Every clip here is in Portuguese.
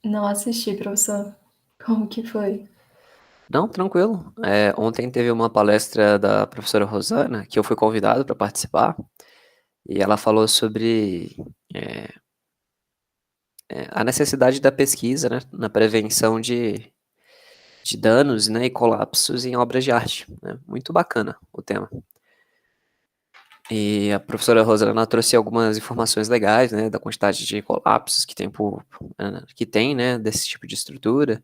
Não assisti, professor. Como que foi? Não, tranquilo. Ontem teve uma palestra da professora Rosana, que eu fui convidado para participar, e ela falou sobre é, a necessidade da pesquisa, né, na prevenção de danos, né, e colapsos em obras de arte, né? Muito bacana o tema. E a professora Rosana trouxe algumas informações legais, né, da quantidade de colapsos que tem, né, desse tipo de estrutura,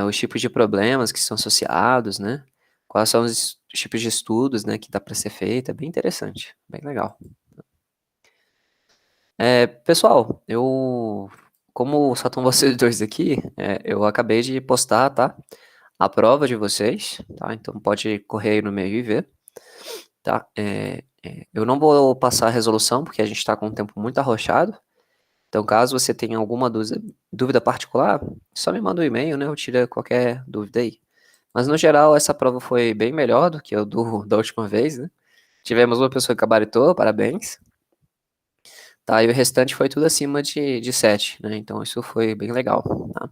os tipos de problemas que são associados, né? Quais são os tipos de estudos, né, que dá para ser feito, é bem interessante, bem legal. Pessoal, como só estão vocês dois aqui, eu acabei de postar, tá? A prova de vocês, tá? Então pode correr aí no meio e ver, tá? Eu não vou passar a resolução, porque a gente está com um tempo muito arrochado. Então, caso você tenha alguma dúvida particular, só me manda um e-mail, né? Eu tiro qualquer dúvida aí. Mas no geral, essa prova foi bem melhor do que da última vez, né? Tivemos uma pessoa que gabaritou, parabéns. Tá, e o restante foi tudo acima de 7, né? Então isso foi bem legal, tá?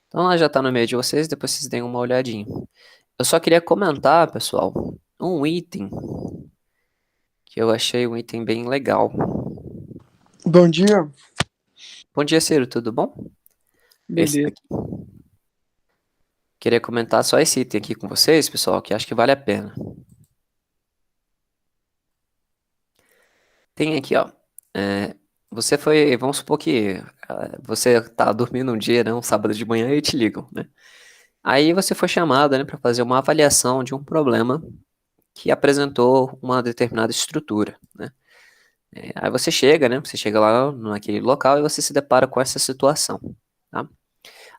Então ela já tá no meio de vocês, depois vocês deem uma olhadinha. Eu só queria comentar, pessoal, um item que eu achei um item bem legal. Bom dia, Bom dia, Ciro, tudo bom? Esse beleza. daqui. Queria comentar só esse item aqui com vocês, pessoal, que acho que vale a pena. Tem aqui, ó. é, vamos supor que você tá dormindo um dia, né, um sábado de manhã e te ligam, né? Aí você foi chamado, né, para fazer uma avaliação de um problema que apresentou uma determinada estrutura, né? Aí você chega, né? Você chega lá naquele local e você se depara com essa situação, tá?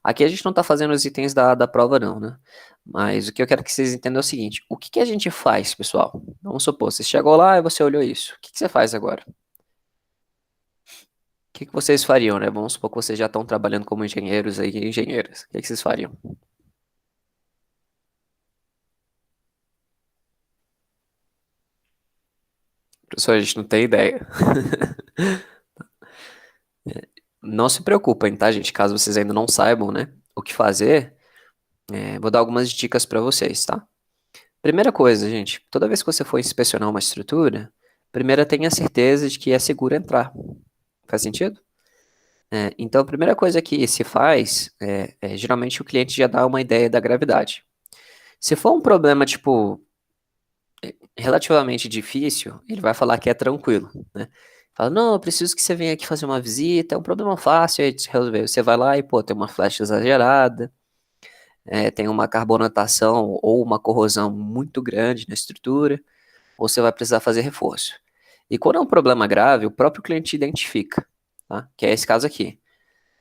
Aqui a gente não está fazendo os itens da prova, não, né? Mas o que eu quero que vocês entendam é o seguinte: o que que a gente faz, pessoal? Vamos supor, você chegou lá e você olhou isso. O que que você faz agora? O que que vocês fariam, né? Vamos supor que vocês já estão trabalhando como engenheiros aí, engenheiras. O que que vocês fariam? Professor, a gente não tem ideia. Não se preocupem, tá, gente? Caso vocês ainda não saibam, né, o que fazer, vou dar algumas dicas para vocês, tá? Primeira coisa, gente, toda vez que você for inspecionar uma estrutura, primeiro tenha certeza de que é seguro entrar. Faz sentido? Então, a primeira coisa que se faz geralmente o cliente já dá uma ideia da gravidade. Se for um problema, tipo, relativamente difícil, ele vai falar que é tranquilo, né? Fala, não, eu preciso que você venha aqui fazer uma visita, é um problema fácil aí de se resolver. Você vai lá e, pô, tem uma flecha exagerada, tem uma carbonatação ou uma corrosão muito grande na estrutura, ou você vai precisar fazer reforço. E quando é um problema grave, o próprio cliente identifica, tá? Que é esse caso aqui.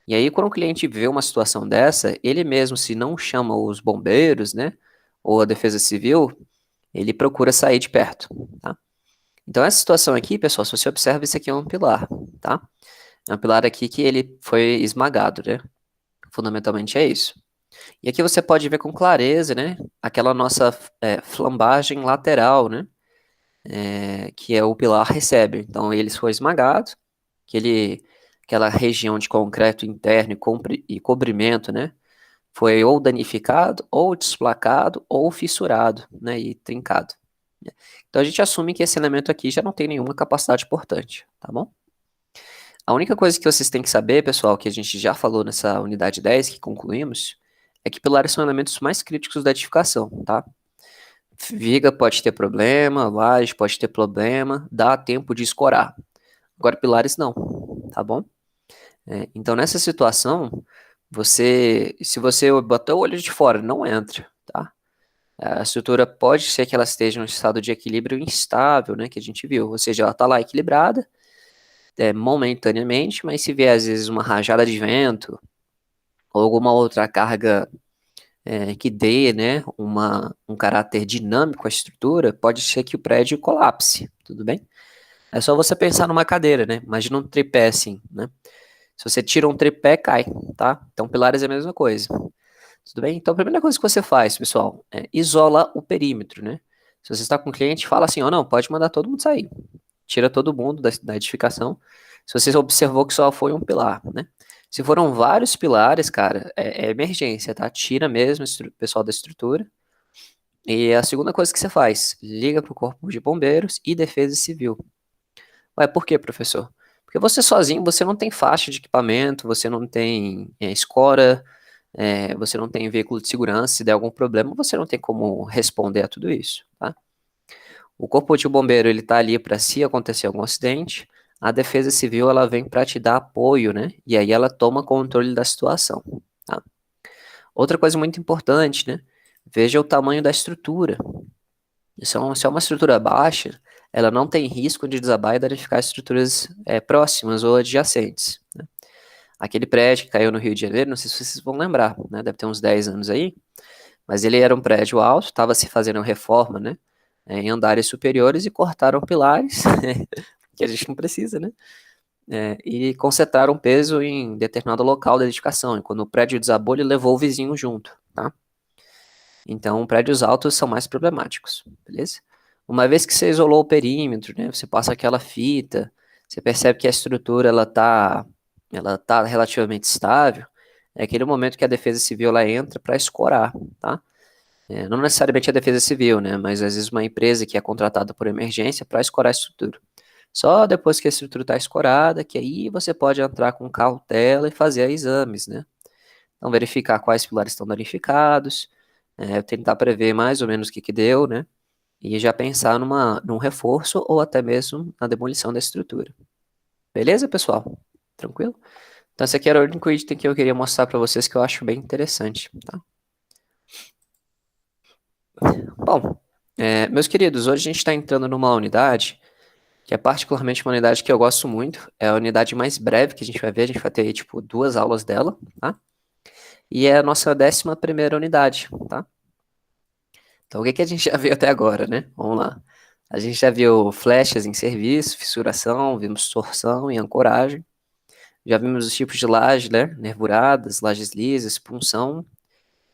E aí, quando o cliente vê uma situação dessa, ele mesmo, se não chama os bombeiros, né, ou a defesa civil, ele procura sair de perto, tá? Então, essa situação aqui, pessoal, se você observa, isso aqui é um pilar, tá? É um pilar aqui que ele foi esmagado, né? Fundamentalmente é isso. E aqui você pode ver com clareza, né? Aquela nossa flambagem lateral, né? Que é o pilar recebe. Então, ele foi esmagado, aquela região de concreto interno e cobrimento, né? Foi ou danificado, ou desplacado, ou fissurado, né? E trincado. Então, a gente assume que esse elemento aqui já não tem nenhuma capacidade portante, tá bom? A única coisa que vocês têm que saber, pessoal, que a gente já falou nessa unidade 10 que concluímos, é que pilares são elementos mais críticos da edificação, tá? Viga pode ter problema, laje pode ter problema, dá tempo de escorar. Agora, pilares não, tá bom? Então, nessa situação, se você botar o olho de fora, não entra, tá? A estrutura pode ser que ela esteja em um estado de equilíbrio instável, né, que a gente viu, ou seja, ela está lá equilibrada, momentaneamente, mas se vier às vezes uma rajada de vento ou alguma outra carga que dê, né, um caráter dinâmico à estrutura, pode ser que o prédio colapse, tudo bem? É só você pensar numa cadeira, né? Imagina um tripé assim, né? Se você tira um tripé, cai, tá? Então, pilares é a mesma coisa. Tudo bem? Então, a primeira coisa que você faz, pessoal, é isola o perímetro, né? Se você está com um cliente, fala assim, ó, não, pode mandar todo mundo sair. Tira todo mundo da edificação. Se você observou que só foi um pilar, né? Se foram vários pilares, cara, é emergência, tá? Tira mesmo o pessoal da estrutura. E a segunda coisa que você faz, liga para o Corpo de Bombeiros e Defesa Civil. Ué, por quê, professor? Porque você sozinho, você não tem faixa de equipamento, você não tem escora, você não tem veículo de segurança, se der algum problema, você não tem como responder a tudo isso, tá? O Corpo de Bombeiro, ele tá ali para se acontecer algum acidente, a Defesa Civil, ela vem para te dar apoio, né? E aí ela toma controle da situação, tá? Outra coisa muito importante, né? Veja o tamanho da estrutura. Se é uma estrutura baixa, ela não tem risco de desabar e danificar estruturas próximas ou adjacentes, né? Aquele prédio que caiu no Rio de Janeiro, não sei se vocês vão lembrar, né? Deve ter uns 10 anos aí, mas ele era um prédio alto, estava se fazendo reforma, né? Em andares superiores e cortaram pilares, que a gente não precisa, né? E concentraram peso em determinado local da edificação. E quando o prédio desabou, ele levou o vizinho junto, tá? Então, prédios altos são mais problemáticos, beleza? Uma vez que você isolou o perímetro, né, você passa aquela fita, você percebe que a estrutura ela tá relativamente estável, é aquele momento que a Defesa Civil ela entra para escorar, tá? Não necessariamente a Defesa Civil, né, mas às vezes uma empresa que é contratada por emergência para escorar a estrutura. Só depois que a estrutura está escorada, que aí você pode entrar com cautela e fazer exames, né? Então, verificar quais pilares estão danificados, tentar prever mais ou menos o que que deu, né? E já pensar num reforço ou até mesmo na demolição da estrutura. Beleza, pessoal? Tranquilo? Então, esse aqui era o único item que eu queria mostrar para vocês que eu acho bem interessante, tá? Bom, meus queridos, hoje a gente está entrando numa unidade que é particularmente uma unidade que eu gosto muito. É a unidade mais breve que a gente vai ver. A gente vai ter, tipo, 2 aulas dela, tá? E é a nossa 11ª unidade, tá? Então, o que que a gente já viu até agora, né? Vamos lá. A gente já viu flechas em serviço, fissuração, vimos torção e ancoragem. Já vimos os tipos de laje, né? Nervuradas, lajes lisas, punção.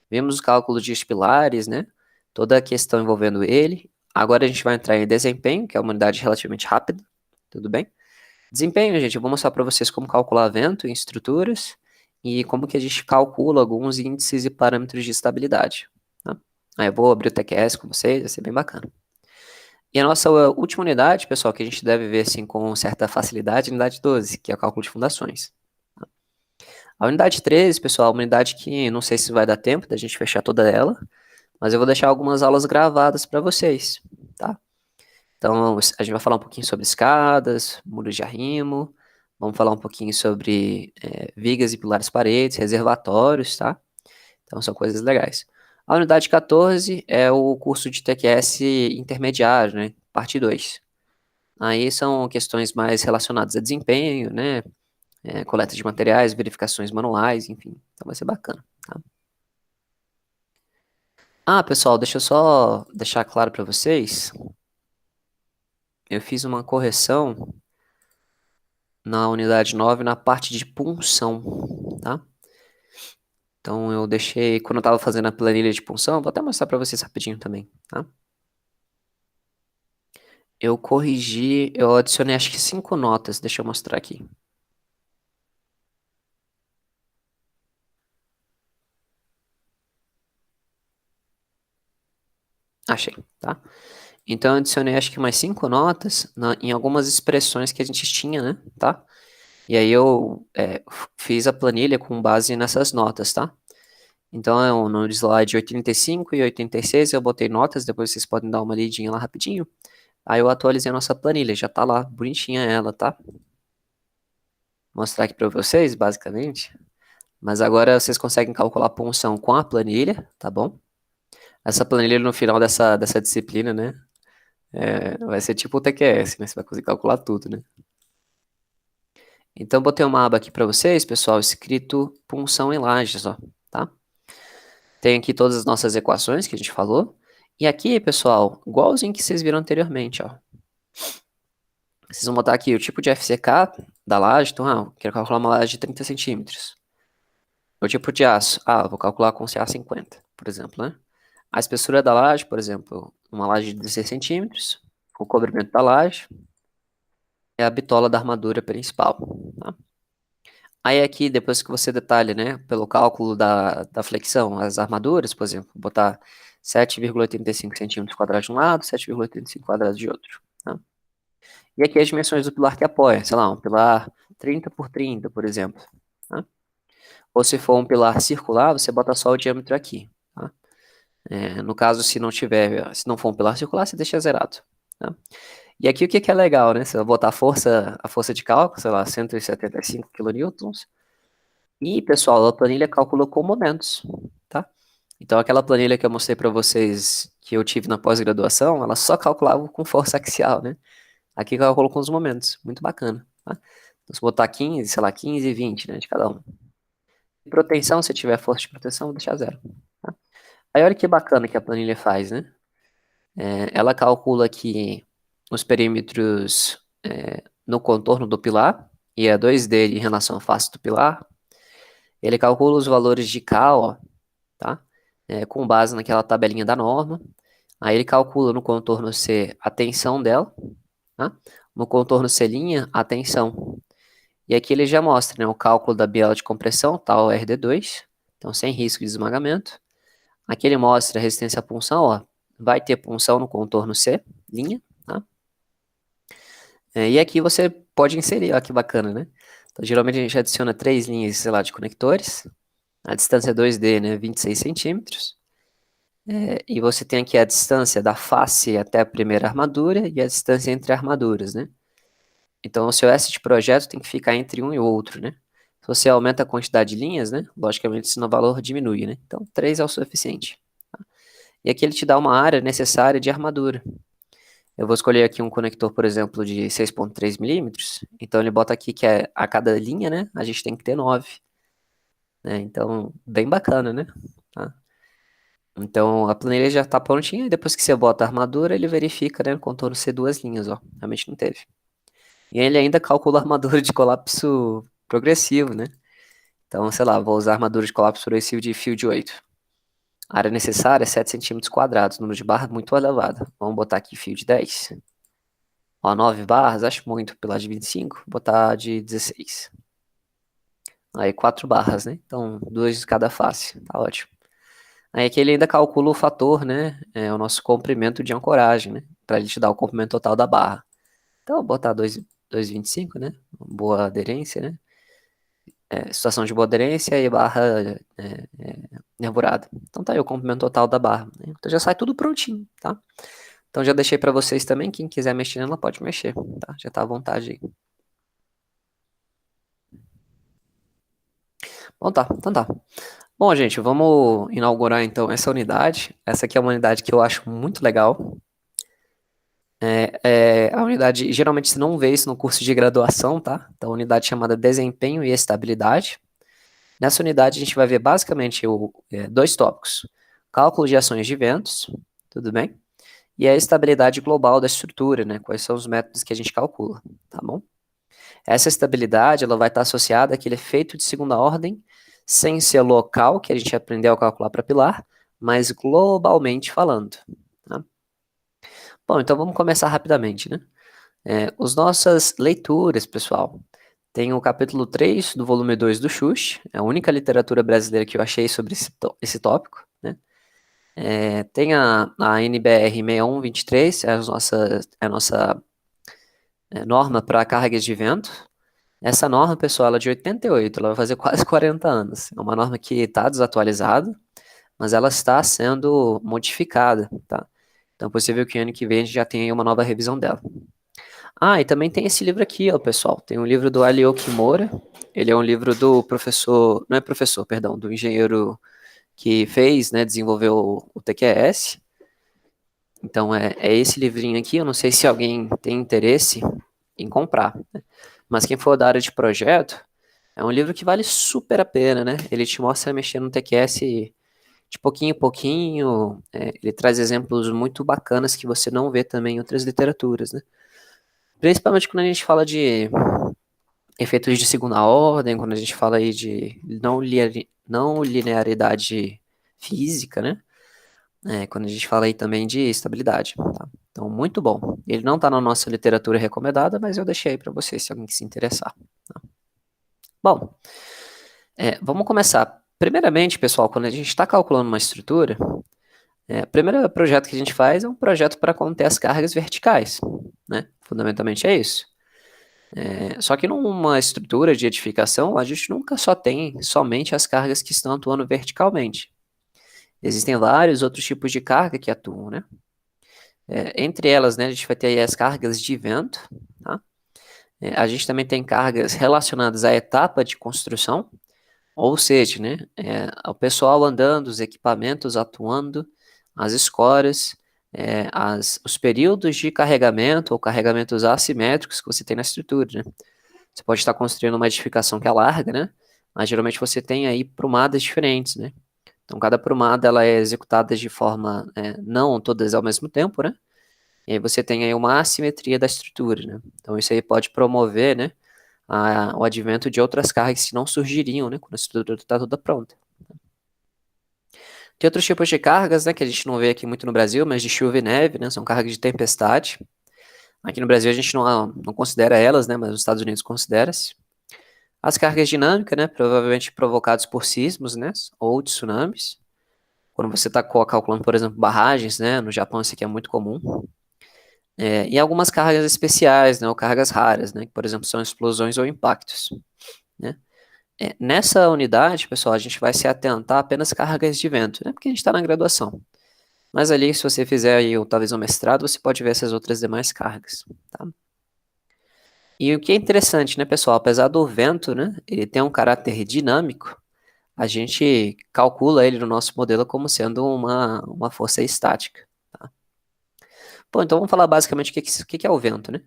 Vimos os cálculos de pilares, né? Toda a questão envolvendo ele. Agora a gente vai entrar em desempenho, que é uma unidade relativamente rápida. Tudo bem? Desempenho, gente, eu vou mostrar para vocês como calcular vento em estruturas e como que a gente calcula alguns índices e parâmetros de estabilidade, tá? Aí eu vou abrir o TQS com vocês, vai ser bem bacana. E a nossa última unidade, pessoal, que a gente deve ver assim com certa facilidade, é a unidade 12, que é o cálculo de fundações. Tá? A unidade 13, pessoal, é uma unidade que não sei se vai dar tempo da gente fechar toda ela, mas eu vou deixar algumas aulas gravadas para vocês, tá? Então, a gente vai falar um pouquinho sobre escadas, muros de arrimo, vamos falar um pouquinho sobre vigas e pilares paredes, reservatórios, tá? Então, são coisas legais. A unidade 14 é o curso de TQS intermediário, né? Parte 2. Aí são questões mais relacionadas a desempenho, né? Coleta de materiais, verificações manuais, enfim. Então, vai ser bacana, tá? Ah, pessoal, deixa eu só deixar claro para vocês. Eu fiz uma correção na unidade 9 na parte de punção, tá? Então eu deixei, quando eu tava fazendo a planilha de punção, vou até mostrar para vocês rapidinho também, tá? Eu corrigi, eu adicionei acho que 5 notas, deixa eu mostrar aqui. Achei, tá? Então eu adicionei acho que mais 5 notas em algumas expressões que a gente tinha, né? Tá? E aí eu fiz a planilha com base nessas notas, tá? Então, no slide 85 e 86 eu botei notas, depois vocês podem dar uma lidinha lá rapidinho. Aí eu atualizei a nossa planilha, já tá lá, bonitinha ela, tá? Vou mostrar aqui para vocês, basicamente. Mas agora vocês conseguem calcular a punção com a planilha, tá bom? Essa planilha no final dessa disciplina, né? Vai ser tipo o TQS, né? Você vai conseguir calcular tudo, né? Então, botei uma aba aqui para vocês, pessoal, escrito punção em lajes, ó, tá? Tem aqui todas as nossas equações que a gente falou. E aqui, pessoal, igualzinho que vocês viram anteriormente, ó. Vocês vão botar aqui o tipo de FCK da laje. Então, eu quero calcular uma laje de 30 centímetros. O tipo de aço. Eu vou calcular com CA50, por exemplo, né? A espessura da laje, por exemplo, uma laje de 16 centímetros. O cobrimento da laje é a bitola da armadura principal, tá? Aí aqui, depois que você detalha, né, pelo cálculo da flexão, as armaduras, por exemplo, botar 7,85 centímetros quadrados de um lado, 7,85 quadrados de outro. Tá? E aqui as dimensões do pilar que apoia, sei lá, um pilar 30 por 30, por exemplo. Tá? Ou se for um pilar circular, você bota só o diâmetro aqui. Tá? No caso, se não for um pilar circular, você deixa zerado. Tá? E aqui o que é legal, né? Você vai botar a força de cálculo, sei lá, 175 kilonewtons. E, pessoal, a planilha calculou com momentos, tá? Então, aquela planilha que eu mostrei para vocês, que eu tive na pós-graduação, ela só calculava com força axial, né? Aqui calculou com os momentos, muito bacana, tá? Então, se botar 15, sei lá, 15 e 20, né, de cada um. E proteção, se tiver força de proteção, vou deixar zero, tá? Aí, olha que bacana que a planilha faz, né? Ela calcula aqui os perímetros no contorno do pilar, e é 2D em relação à face do pilar. Ele calcula os valores de K, ó, tá? Com base naquela tabelinha da norma. Aí ele calcula no contorno C a tensão dela, tá? No contorno C', a tensão. E aqui ele já mostra, né, o cálculo da biela de compressão, tal RD2, então sem risco de esmagamento. Aqui ele mostra a resistência à punção, ó, vai ter punção no contorno C', tá? E aqui você pode inserir, ó, que bacana, né? Então, geralmente a gente adiciona 3 linhas, sei lá, de conectores. A distância 2D, né, 26 centímetros. E você tem aqui a distância da face até a primeira armadura e a distância entre armaduras, né? Então, o seu S de projeto tem que ficar entre um e outro, né? Se você aumenta a quantidade de linhas, né? Logicamente, esse valor diminui, né? Então, 3 é o suficiente. Tá? E aqui ele te dá uma área necessária de armadura. Eu vou escolher aqui um conector, por exemplo, de 6,3 milímetros. Então, ele bota aqui que a cada linha, né? A gente tem que ter 9. Né? Então, bem bacana, né? Tá? Então, a planilha já está prontinha, e depois que você bota a armadura, ele verifica, né, o contorno ser 2 linhas, ó, realmente não teve. E ele ainda calcula a armadura de colapso progressivo, né? Então, sei lá, vou usar a armadura de colapso progressivo de fio de 8. A área necessária é 7 centímetros quadrados, número de barras muito elevado. Vamos botar aqui fio de 10. Ó, 9 barras, acho muito, pela de 25, vou botar de 16. Aí 4 barras, né? Então, 2 de cada face, tá ótimo. Aí aqui ele ainda calcula o fator, né? O nosso comprimento de ancoragem, né? Para ele te dar o comprimento total da barra. Então, vou botar 2,25, né? Boa aderência, né? Situação de boa aderência e barra nervurada. Então tá aí o comprimento total da barra. Né? Então já sai tudo prontinho, tá? Então já deixei para vocês também. Quem quiser mexer nela pode mexer, tá? Já tá à vontade aí. Bom, tá. Então tá. Bom, gente, vamos inaugurar então essa unidade. Essa aqui é uma unidade que eu acho muito legal. A unidade, geralmente você não vê isso no curso de graduação, tá? Então, a unidade chamada Desempenho e Estabilidade. Nessa unidade, a gente vai ver basicamente 2 tópicos: cálculo de ações de ventos, tudo bem? E a estabilidade global da estrutura, né? Quais são os métodos que a gente calcula, tá bom? Essa estabilidade, ela vai estar associada àquele efeito de segunda ordem, sem ser local, que a gente aprendeu a calcular para pilar, mas globalmente falando, tá? Bom, então vamos começar rapidamente, né? As nossas leituras, pessoal. Tem o capítulo 3 do volume 2 do Xuxa, é a única literatura brasileira que eu achei sobre esse tópico, né? Tem a NBR 6123, a nossa norma para cargas de vento. Essa norma, pessoal, ela é de 88, ela vai fazer quase 40 anos. É uma norma que está desatualizada, mas ela está sendo modificada, tá? Então é possível que ano que vem a gente já tenha uma nova revisão dela. E também tem esse livro aqui, ó, pessoal. Tem um livro do Alio Kimura. Ele é um livro do professor, não é professor, perdão, do engenheiro que fez, né, desenvolveu o TQS. Então é esse livrinho aqui. Eu não sei se alguém tem interesse em comprar, né? Mas quem for da área de projeto, é um livro que vale super a pena, né? Ele te mostra mexer no TQS de pouquinho em pouquinho. Ele traz exemplos muito bacanas que você não vê também em outras literaturas, né? Principalmente quando a gente fala de efeitos de segunda ordem, quando a gente fala aí de não linearidade física, né? Quando a gente fala aí também de estabilidade, tá? Então, muito bom. Ele não está na nossa literatura recomendada, mas eu deixei aí para vocês, se alguém se interessar. Tá? Bom, vamos começar. Primeiramente, pessoal, quando a gente está calculando uma estrutura, o primeiro projeto que a gente faz é um projeto para conter as cargas verticais, né? Fundamentalmente é isso. Só que numa estrutura de edificação, a gente nunca só tem somente as cargas que estão atuando verticalmente. Existem vários outros tipos de carga que atuam, né? Entre elas, né, a gente vai ter aí as cargas de vento, tá? A gente também tem cargas relacionadas à etapa de construção, ou seja, né, o pessoal andando, os equipamentos atuando, as escoras, os períodos de carregamento ou carregamentos assimétricos que você tem na estrutura, né? Você pode estar construindo uma edificação que é larga, né? Mas geralmente você tem aí prumadas diferentes, né? Então cada prumada ela é executada de forma, não todas ao mesmo tempo, né? E aí você tem aí uma assimetria da estrutura, né? Então isso aí pode promover, né, o advento de outras cargas que não surgiriam, né, quando a estrutura está toda pronta. Tem outros tipos de cargas, né, que a gente não vê aqui muito no Brasil, mas de chuva e neve, né, são cargas de tempestade. Aqui no Brasil a gente não considera elas, né, mas nos Estados Unidos considera-se. As cargas dinâmicas, né, provavelmente provocadas por sismos, né, ou tsunamis. Quando você está calculando, por exemplo, barragens, né, no Japão isso aqui é muito comum. E algumas cargas especiais, né, ou cargas raras, né, que, por exemplo, são explosões ou impactos, né. Nessa unidade, pessoal, a gente vai se atentar apenas cargas de vento, né, porque a gente está na graduação. Mas ali, se você fizer aí, ou talvez um mestrado, você pode ver essas outras demais cargas, tá? E o que é interessante, né, pessoal, apesar do vento, né, ele tem um caráter dinâmico, a gente calcula ele no nosso modelo como sendo uma força estática, tá? Bom, então vamos falar basicamente o que é o vento, né?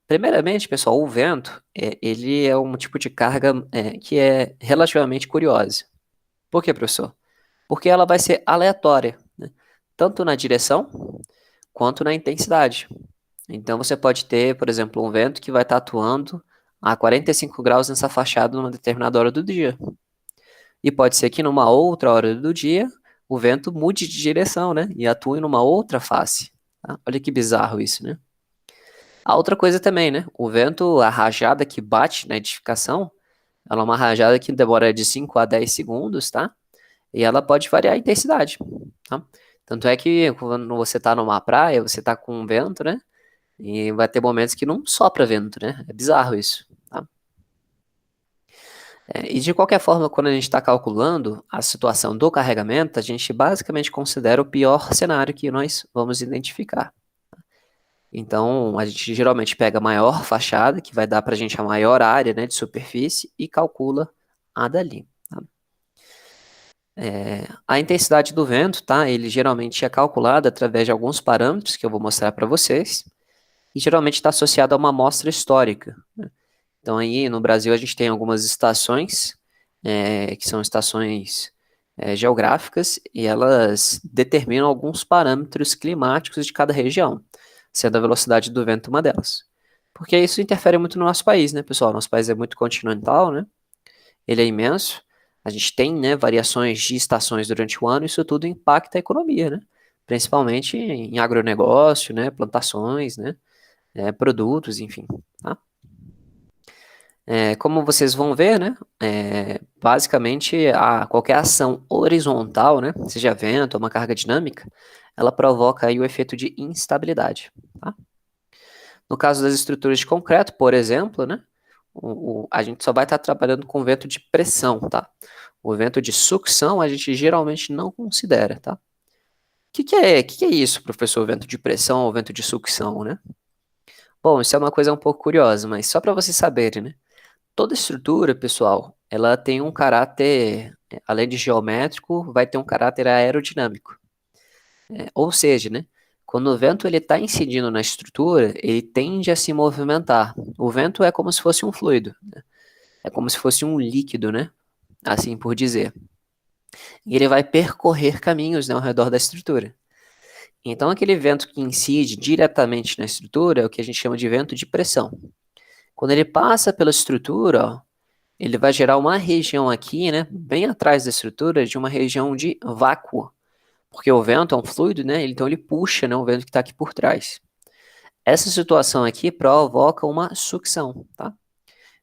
Primeiramente, pessoal, o vento, ele é um tipo de carga que é relativamente curiosa. Por quê, professor? Porque ela vai ser aleatória, né? Tanto na direção quanto na intensidade. Então você pode ter, por exemplo, um vento que vai estar atuando a 45 graus nessa fachada numa determinada hora do dia. E pode ser que numa outra hora do dia o vento mude de direção, né? E atue numa outra face. Tá? Olha que bizarro isso, né? A outra coisa também, né? O vento, a rajada que bate na edificação, ela é uma rajada que demora de 5 a 10 segundos, tá? E ela pode variar a intensidade, tá? Tanto é que quando você tá numa praia, você tá com vento, né? E vai ter momentos que não sopra vento, né? É bizarro isso, tá? E de qualquer forma, quando a gente está calculando a situação do carregamento, a gente basicamente considera o pior cenário que nós vamos identificar. Então, a gente geralmente pega a maior fachada, que vai dar para a gente a maior área, né, de superfície, e calcula a dali. Tá? A intensidade do vento, tá? Ele geralmente é calculado através de alguns parâmetros que eu vou mostrar para vocês, e geralmente está associado a uma amostra histórica, né? Então, aí no Brasil, a gente tem algumas estações, que são estações geográficas, e elas determinam alguns parâmetros climáticos de cada região, sendo a velocidade do vento uma delas. Porque isso interfere muito no nosso país, né, pessoal? Nosso país é muito continental, né? Ele é imenso. A gente tem, né, variações de estações durante o ano, isso tudo impacta a economia, né? Principalmente em agronegócio, né, plantações, né, produtos, enfim, tá? Como vocês vão ver, né, basicamente qualquer ação horizontal, né, seja vento ou uma carga dinâmica, ela provoca aí o efeito de instabilidade, tá? No caso das estruturas de concreto, por exemplo, né, a gente só vai estar trabalhando com vento de pressão, tá? O vento de sucção a gente geralmente não considera, tá? O que é isso, professor, vento de pressão ou vento de sucção, né? Bom, isso é uma coisa um pouco curiosa, mas só para vocês saberem, né? Toda estrutura, pessoal, ela tem um caráter, além de geométrico, vai ter um caráter aerodinâmico. Ou seja, né, quando o vento ele está incidindo na estrutura, ele tende a se movimentar. O vento é como se fosse um fluido, né? É como se fosse um líquido, né? Assim por dizer. E ele vai percorrer caminhos, né, ao redor da estrutura. Então, aquele vento que incide diretamente na estrutura é o que a gente chama de vento de pressão. Quando ele passa pela estrutura, ó, ele vai gerar uma região aqui, né, bem atrás da estrutura, de uma região de vácuo. Porque o vento é um fluido, né, então ele puxa, né, o vento que está aqui por trás. Essa situação aqui provoca uma sucção, tá?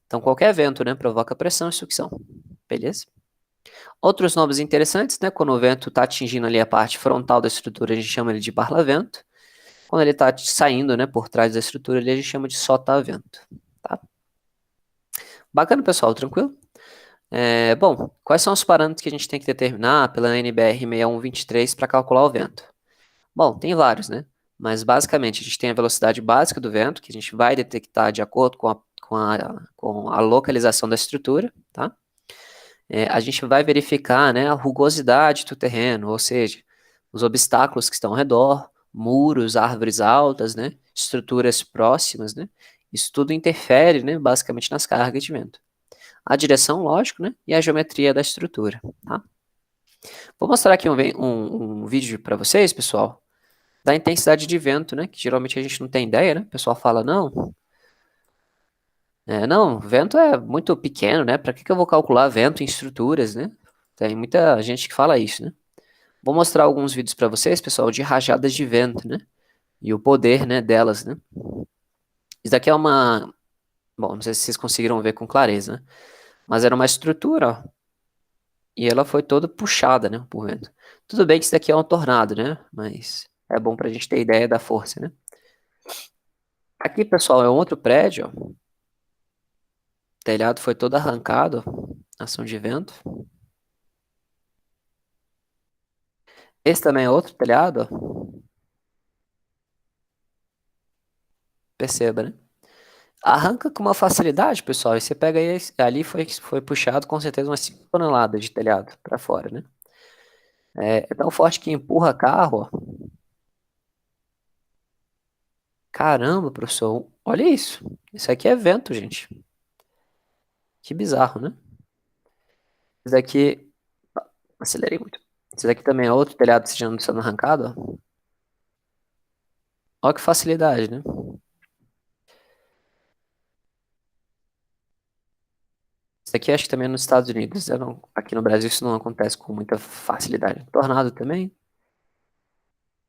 Então, qualquer vento, né, provoca pressão e sucção, beleza? Outros nomes interessantes, né, quando o vento está atingindo ali a parte frontal da estrutura, a gente chama ele de barlavento. Quando ele está saindo, né, por trás da estrutura, ali, a gente chama de sotavento, tá? Bacana, pessoal, tranquilo? Bom, quais são os parâmetros que a gente tem que determinar pela NBR 6123 para calcular o vento? Bom, tem vários, né? Mas basicamente a gente tem a velocidade básica do vento, que a gente vai detectar de acordo com a localização da estrutura, tá? A gente vai verificar, né, a rugosidade do terreno, ou seja, os obstáculos que estão ao redor, muros, árvores altas, né, estruturas próximas, né? Isso tudo interfere, né, basicamente nas cargas de vento. A direção, lógico, né, e a geometria da estrutura, tá? Vou mostrar aqui um vídeo para vocês, pessoal, da intensidade de vento, né? Que geralmente a gente não tem ideia, né? O pessoal fala, não, vento é muito pequeno, né? Para que eu vou calcular vento em estruturas, né? Tem muita gente que fala isso, né? Vou mostrar alguns vídeos para vocês, pessoal, de rajadas de vento, né? E o poder, né, delas, né? Isso daqui é uma... Bom, não sei se vocês conseguiram ver com clareza, né? Mas era uma estrutura, ó, e ela foi toda puxada, né, por vento. Tudo bem que isso daqui é um tornado, né? Mas é bom para a gente ter ideia da força, né? Aqui, pessoal, é um outro prédio, ó. O telhado foi todo arrancado, ó, ação de vento. Esse também é outro telhado, ó. Perceba, né? Arranca com uma facilidade, pessoal. E você pega aí, ali foi puxado com certeza umas 5 toneladas de telhado para fora, né? É tão forte que empurra carro, ó. Caramba, professor, olha isso. Isso aqui é vento, gente. Que bizarro, né? Isso daqui, acelerei muito. Isso daqui também é outro telhado sendo arrancado, ó. Olha que facilidade, né? Isso aqui acho que também é nos Estados Unidos. Aqui no Brasil isso não acontece com muita facilidade. Tornado também.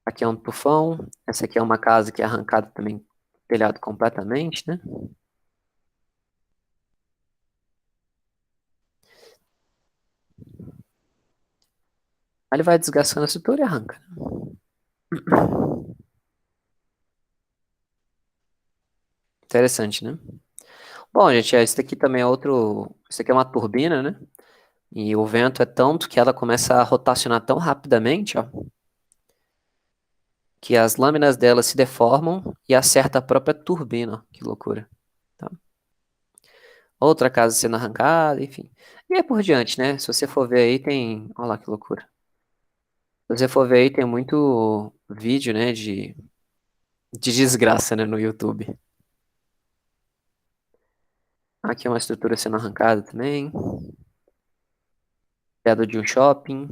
Aqui é um tufão. Essa aqui é uma casa que é arrancada também, telhado completamente, né? Aí ele vai desgastando a estrutura e arranca. Interessante, né? Bom, gente, esse daqui também é outro. Isso aqui é uma turbina, né? E o vento é tanto que ela começa a rotacionar tão rapidamente, ó, que as lâminas dela se deformam e acerta a própria turbina, ó. Que loucura. Tá? Outra casa sendo arrancada, enfim. E aí por diante, né? Se você for ver aí, tem. Olha lá que loucura. Se você for ver aí, tem muito vídeo, né, de desgraça, né, no YouTube. Aqui é uma estrutura sendo arrancada também. Teto de um shopping.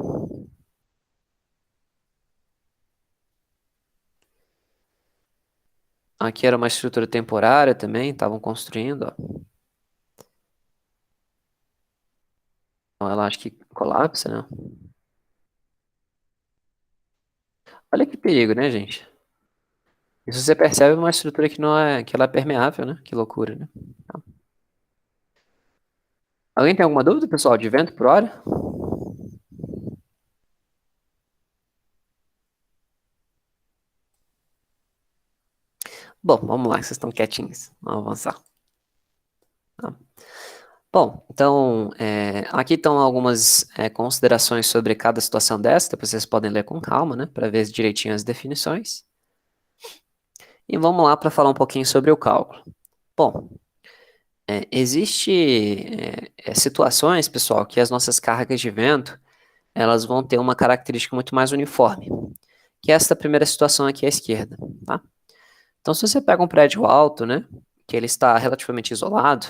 Aqui era uma estrutura temporária também, estavam construindo, ó. Então ela acho que colapsa, né? Olha que perigo, né, gente? Isso você percebe uma estrutura que não é, que ela é permeável, né? Que loucura, né? Tá. Alguém tem alguma dúvida, pessoal, de vento por hora? Bom, vamos lá, vocês estão quietinhos. Vamos avançar. Tá. Bom, então, aqui estão algumas considerações sobre cada situação dessa, depois vocês podem ler com calma, né, para ver direitinho as definições. E vamos lá para falar um pouquinho sobre o cálculo. Bom, existe situações, pessoal, que as nossas cargas de vento, elas vão ter uma característica muito mais uniforme, que é essa primeira situação aqui à esquerda, tá? Então, se você pega um prédio alto, né, que ele está relativamente isolado,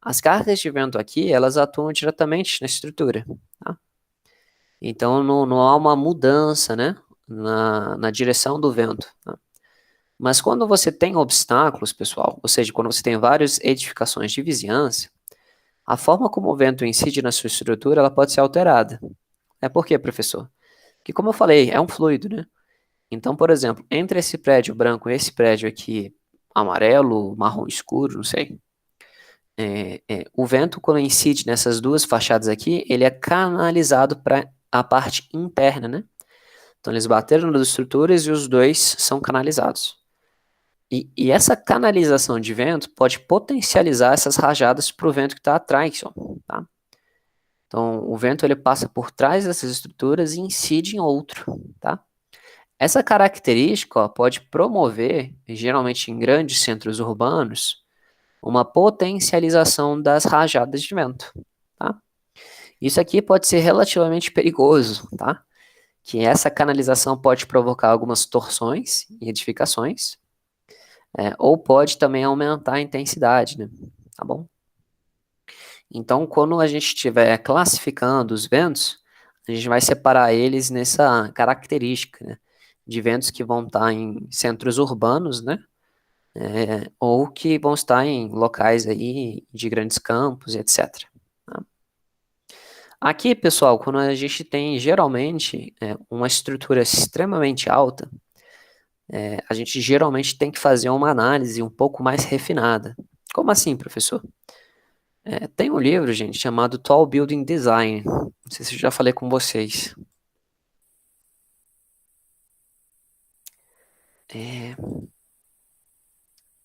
as cargas de vento aqui, elas atuam diretamente na estrutura, tá? Então, não há uma mudança, né, na direção do vento, tá? Mas quando você tem obstáculos, pessoal, ou seja, quando você tem várias edificações de vizinhança, a forma como o vento incide na sua estrutura, ela pode ser alterada. Por quê, professor? Porque, como eu falei, é um fluido, né? Então, por exemplo, entre esse prédio branco e esse prédio aqui, amarelo, marrom escuro, não sei, o vento, quando incide nessas duas fachadas aqui, ele é canalizado para a parte interna, né? Então, eles bateram nas estruturas e os dois são canalizados. E essa canalização de vento pode potencializar essas rajadas para o vento que está atrás, ó, tá? Então, o vento ele passa por trás dessas estruturas e incide em outro, tá? Essa característica, ó, pode promover, geralmente em grandes centros urbanos, uma potencialização das rajadas de vento, tá? Isso aqui pode ser relativamente perigoso, tá? Que essa canalização pode provocar algumas torções e edificações, ou pode também aumentar a intensidade, né? Tá bom? Então, quando a gente estiver classificando os ventos, a gente vai separar eles nessa característica, né? De ventos que vão estar em centros urbanos, né? Ou que vão estar em locais aí de grandes campos, etc. Tá? Aqui, pessoal, quando a gente tem geralmente uma estrutura extremamente alta, a gente geralmente tem que fazer uma análise um pouco mais refinada. Como assim, professor? Tem um livro, gente, chamado Tall Building Design. Não sei se eu já falei com vocês.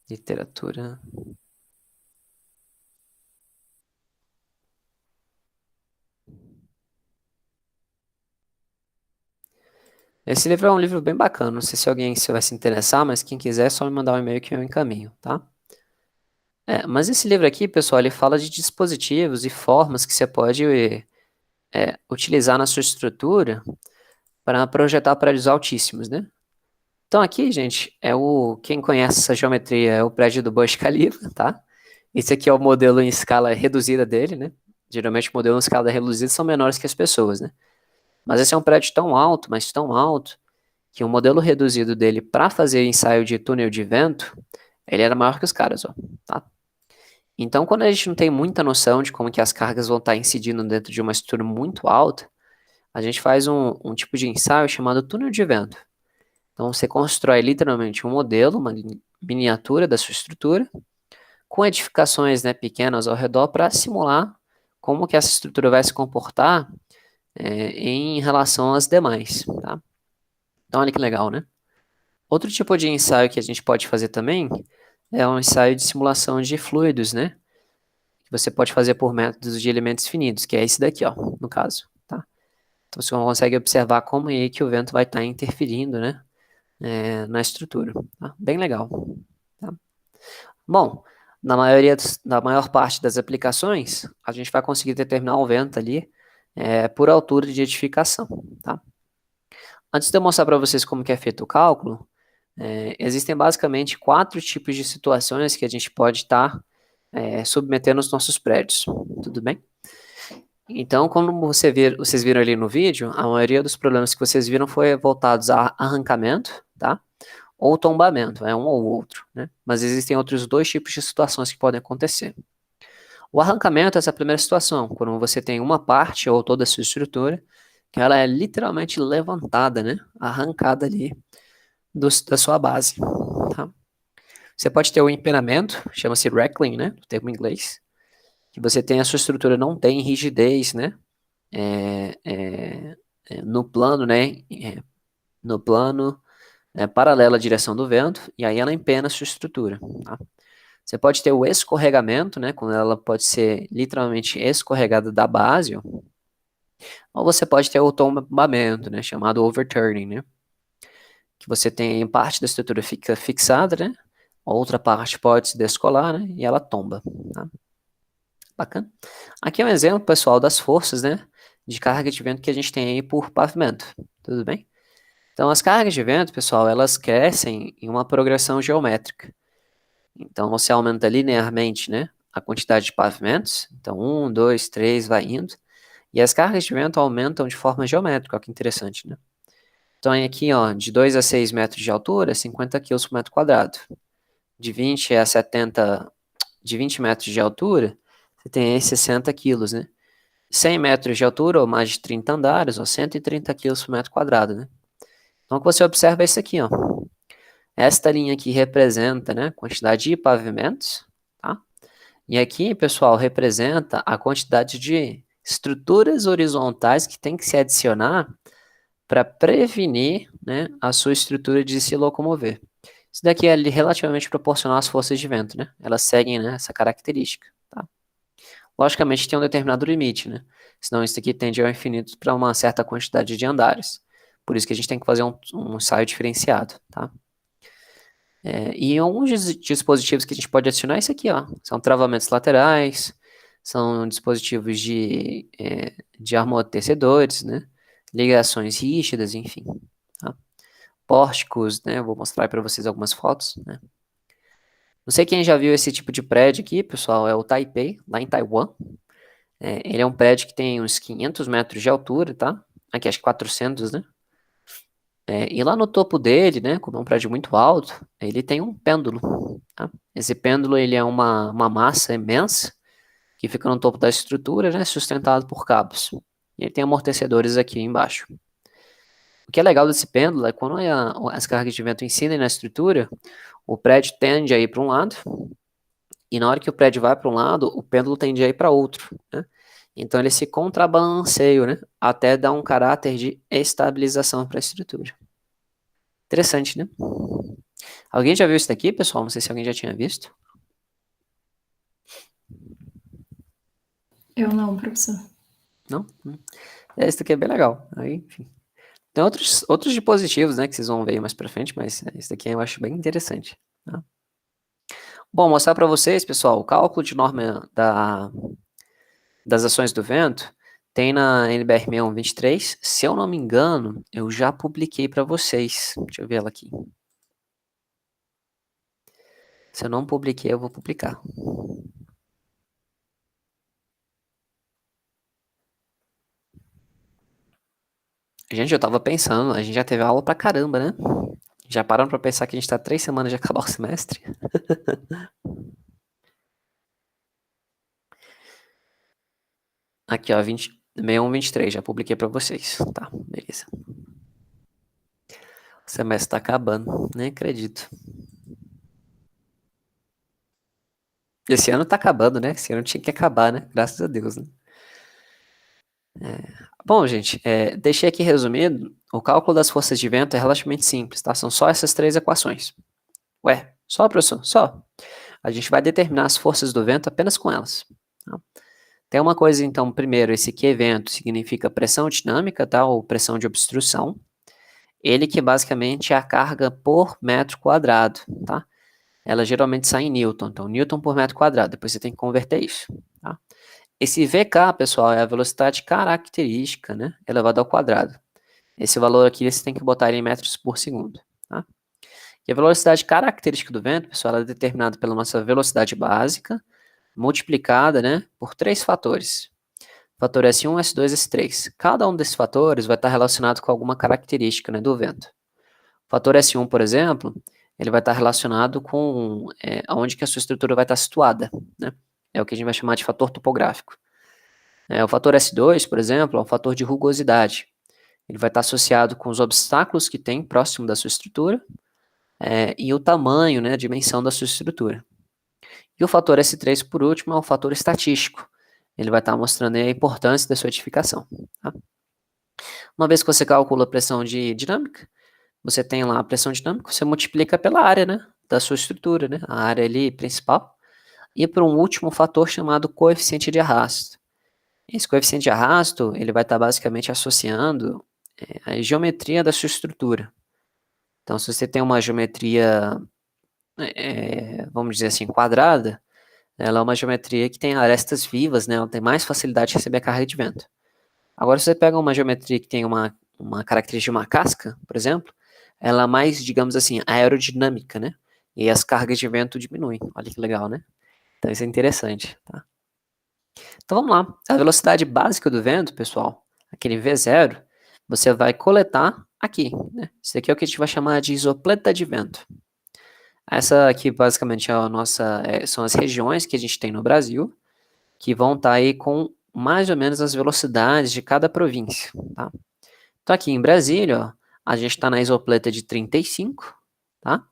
Literatura. Esse livro é um livro bem bacana. Não sei se alguém vai se interessar, mas quem quiser é só me mandar um e-mail que eu encaminho, tá? Mas esse livro aqui, pessoal, ele fala de dispositivos e formas que você pode utilizar na sua estrutura para projetar prédios altíssimos, né? Então aqui, gente, quem conhece essa geometria é o prédio do Burj Khalifa, tá? Esse aqui é o modelo em escala reduzida dele, né? Geralmente o modelo em escala reduzida são menores que as pessoas, né? Mas esse é um prédio tão alto, mas tão alto, que o modelo reduzido dele para fazer ensaio de túnel de vento, ele era maior que os caras, ó, tá? Então, quando a gente não tem muita noção de como que as cargas vão estar incidindo dentro de uma estrutura muito alta, a gente faz um tipo de ensaio chamado túnel de vento. Então, você constrói literalmente um modelo, uma miniatura da sua estrutura, com edificações, né, pequenas ao redor para simular como que essa estrutura vai se comportar em relação às demais, tá? Então, olha que legal, né? Outro tipo de ensaio que a gente pode fazer também é um ensaio de simulação de fluidos, né? Que você pode fazer por métodos de elementos finitos, que é esse daqui, ó, no caso, tá? Então, você consegue observar como é que o vento vai estar interferindo, né, na estrutura, tá? Bem legal, tá? Bom, na maior parte das aplicações, a gente vai conseguir determinar o vento ali por altura de edificação, tá? Antes de eu mostrar para vocês como que é feito o cálculo, existem basicamente 4 tipos de situações que a gente pode estar submetendo os nossos prédios, tudo bem? Então, como vocês viram ali no vídeo, a maioria dos problemas que vocês viram foi voltados a arrancamento, tá? Ou tombamento, um ou outro, né? Mas existem outros 2 tipos de situações que podem acontecer. O arrancamento é essa primeira situação, quando você tem uma parte ou toda a sua estrutura, que ela é literalmente levantada, né? Arrancada ali da sua base, tá? Você pode ter o empenamento, chama-se wracking, né? O termo em inglês, que você tem a sua estrutura não tem rigidez, né? No plano, né? No plano paralelo à direção do vento, e aí ela empena a sua estrutura, tá? Você pode ter o escorregamento, né? Quando ela pode ser literalmente escorregada da base, ó. Ou você pode ter o tombamento, né? Chamado overturning, né? Que você tem parte da estrutura fica fixada, né? Outra parte pode se descolar, né? E ela tomba, tá? Bacana. Aqui é um exemplo, pessoal, das forças, né? De carga de vento que a gente tem aí por pavimento, tudo bem? Então, as cargas de vento, pessoal, elas crescem em uma progressão geométrica. Então, você aumenta linearmente, né? A quantidade de pavimentos. Então, 1, 2, 3, vai indo. E as cargas de vento aumentam de forma geométrica, olha que interessante, né? Então, aqui, ó, de 2 a 6 metros de altura, 50 kg por metro quadrado. De 20 a 70, de 20 metros de altura, você tem aí 60 quilos, né? 100 metros de altura, ou mais de 30 andares, ó, 130 kg por metro quadrado, né? Então, o que você observa é isso aqui, ó. Esta linha aqui representa, né, a quantidade de pavimentos, tá? E aqui, pessoal, representa a quantidade de estruturas horizontais que tem que se adicionar para prevenir, né, a sua estrutura de se locomover. Isso daqui é relativamente proporcional às forças de vento, né? Elas seguem, né, essa característica, tá? Logicamente tem um determinado limite, né? Senão isso aqui tende ao infinito para uma certa quantidade de andares. Por isso que a gente tem que fazer um ensaio diferenciado, tá? E alguns dispositivos que a gente pode adicionar é isso aqui, ó. São travamentos laterais, são dispositivos de amortecedores, né? Ligações rígidas, enfim, tá? Pórticos, né? Eu vou mostrar para vocês algumas fotos, né? Não sei quem já viu esse tipo de prédio aqui, pessoal, é o Taipei, lá em Taiwan. Ele é um prédio que tem uns 500 metros de altura, tá? Aqui acho que 400, né? E lá no topo dele, né, como é um prédio muito alto, ele tem um pêndulo, tá? Esse pêndulo, ele é uma massa imensa que fica no topo da estrutura, né, sustentado por cabos. E ele tem amortecedores aqui embaixo. O que é legal desse pêndulo é quando as cargas de vento incidem na estrutura, o prédio tende a ir para um lado, e na hora que o prédio vai para um lado, o pêndulo tende a ir para outro, né? Então ele se contrabalanceia, né, até dar um caráter de estabilização para a estrutura. Interessante, né? Alguém já viu isso daqui, pessoal? Não sei se alguém já tinha visto. Eu não, professor. Não? Esse daqui é bem legal. Aí, enfim. Tem outros dispositivos, né, que vocês vão ver mais pra frente, mas esse daqui eu acho bem interessante, tá? Bom, mostrar para vocês, pessoal, o cálculo de norma das ações do vento tem na NBR 6123. Se eu não me engano, eu já publiquei para vocês. Deixa eu ver ela aqui. Se eu não publiquei, eu vou publicar. Gente, eu tava pensando, a gente já teve aula pra caramba, né? Já pararam pra pensar que a gente tá 3 semanas de acabar o semestre? Aqui, ó, 6123, já publiquei pra vocês. Tá, beleza. O semestre tá acabando, nem acredito. Esse ano tá acabando, né? Esse ano tinha que acabar, né? Graças a Deus, né? Bom, gente, deixei aqui resumido, o cálculo das forças de vento é relativamente simples, tá? São só essas 3 equações. Ué, só, professor? Só. A gente vai determinar as forças do vento apenas com elas, tá? Tem uma coisa, então, primeiro, esse Q vento significa pressão dinâmica, tá? Ou pressão de obstrução. Ele que basicamente é a carga por metro quadrado, tá? Ela geralmente sai em Newton, então Newton por metro quadrado, depois você tem que converter isso, tá? Esse VK, pessoal, é a velocidade característica, né, elevado ao quadrado. Esse valor aqui você tem que botar ele em metros por segundo, tá? E a velocidade característica do vento, pessoal, ela é determinada pela nossa velocidade básica, multiplicada, né, por 3 fatores. Fator S1, S2, S3. Cada um desses fatores vai estar relacionado com alguma característica, né, do vento. O fator S1, por exemplo, ele vai estar relacionado com onde que a sua estrutura vai estar situada, né? É o que a gente vai chamar de fator topográfico. O fator S2, por exemplo, é um fator de rugosidade. Ele vai estar associado com os obstáculos que tem próximo da sua estrutura e o tamanho, né, a dimensão da sua estrutura. E o fator S3, por último, é um fator estatístico. Ele vai estar mostrando aí a importância da sua edificação, tá? Uma vez que você calcula a pressão dinâmica, você tem lá a pressão dinâmica, você multiplica pela área, né, da sua estrutura, né, a área ali principal, e por um último fator chamado coeficiente de arrasto. Esse coeficiente de arrasto, ele vai estar basicamente associando a geometria da sua estrutura. Então, se você tem uma geometria, vamos dizer assim, quadrada, ela é uma geometria que tem arestas vivas, né, ela tem mais facilidade de receber a carga de vento. Agora, se você pega uma geometria que tem uma característica de uma casca, por exemplo, ela é mais, digamos assim, aerodinâmica, né? E as cargas de vento diminuem. Olha que legal, né? Então isso é interessante, tá? Então vamos lá. A velocidade básica do vento, pessoal, aquele V0, você vai coletar aqui, né? Isso aqui é o que a gente vai chamar de isopleta de vento. Essa aqui basicamente é a nossa, são as regiões que a gente tem no Brasil, que vão estar aí com mais ou menos as velocidades de cada província, tá? Então aqui em Brasília, ó, a gente está na isopleta de 35, tá?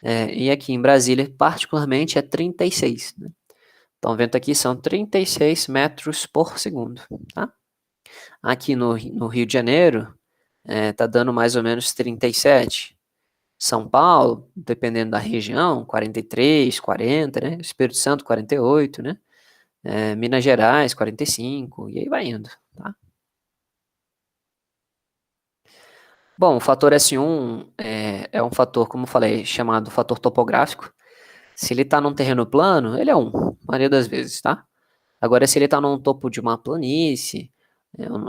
E aqui em Brasília, particularmente, é 36, né? Então, o vento aqui são 36 metros por segundo, tá? Aqui no Rio de Janeiro, tá dando mais ou menos 37. São Paulo, dependendo da região, 43, 40, né? Espírito Santo, 48, né? Minas Gerais, 45, e aí vai indo, tá? Bom, o fator S1 é um fator, como eu falei, chamado fator topográfico. Se ele está num terreno plano, ele é 1, a maioria das vezes, tá? Agora, se ele está num topo de uma planície,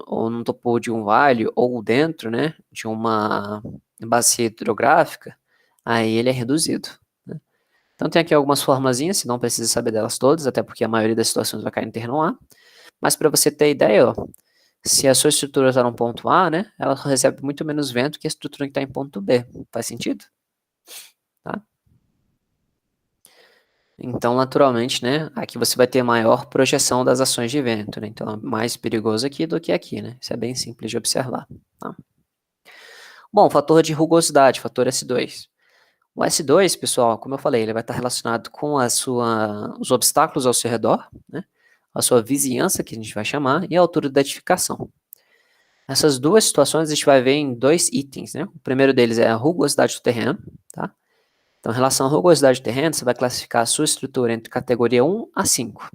ou num topo de um vale, ou dentro, né, de uma bacia hidrográfica, aí ele é reduzido, né? Então tem aqui algumas formulazinhas, se não precisa saber delas todas, até porque a maioria das situações vai cair no terreno A. Mas para você ter ideia, ó, se a sua estrutura está no ponto A, né, ela recebe muito menos vento que a estrutura que está em ponto B. Faz sentido? Tá? Então, naturalmente, né, aqui você vai ter maior projeção das ações de vento, né? Então, é mais perigoso aqui do que aqui, né? Isso é bem simples de observar, tá? Bom, fator de rugosidade, fator S2. O S2, pessoal, como eu falei, ele vai estar relacionado com os obstáculos ao seu redor, né? A sua vizinhança, que a gente vai chamar, e a altura da edificação. Essas duas situações a gente vai ver em 2 itens, né? O primeiro deles é a rugosidade do terreno, tá? Então, em relação à rugosidade do terreno, você vai classificar a sua estrutura entre categoria 1 a 5.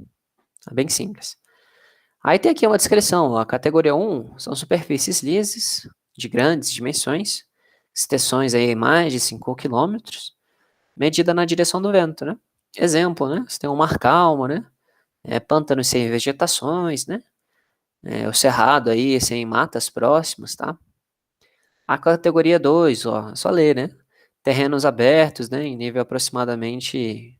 É bem simples. Aí tem aqui uma descrição, ó. A categoria 1 são superfícies lisas, de grandes dimensões, extensões aí mais de 5 quilômetros, medida na direção do vento, né? Exemplo, né? Você tem um mar calmo, né? Pântanos sem vegetações, né? O cerrado aí sem matas próximas, tá? A categoria 2, ó, é só ler, né? Terrenos abertos, né? Em nível aproximadamente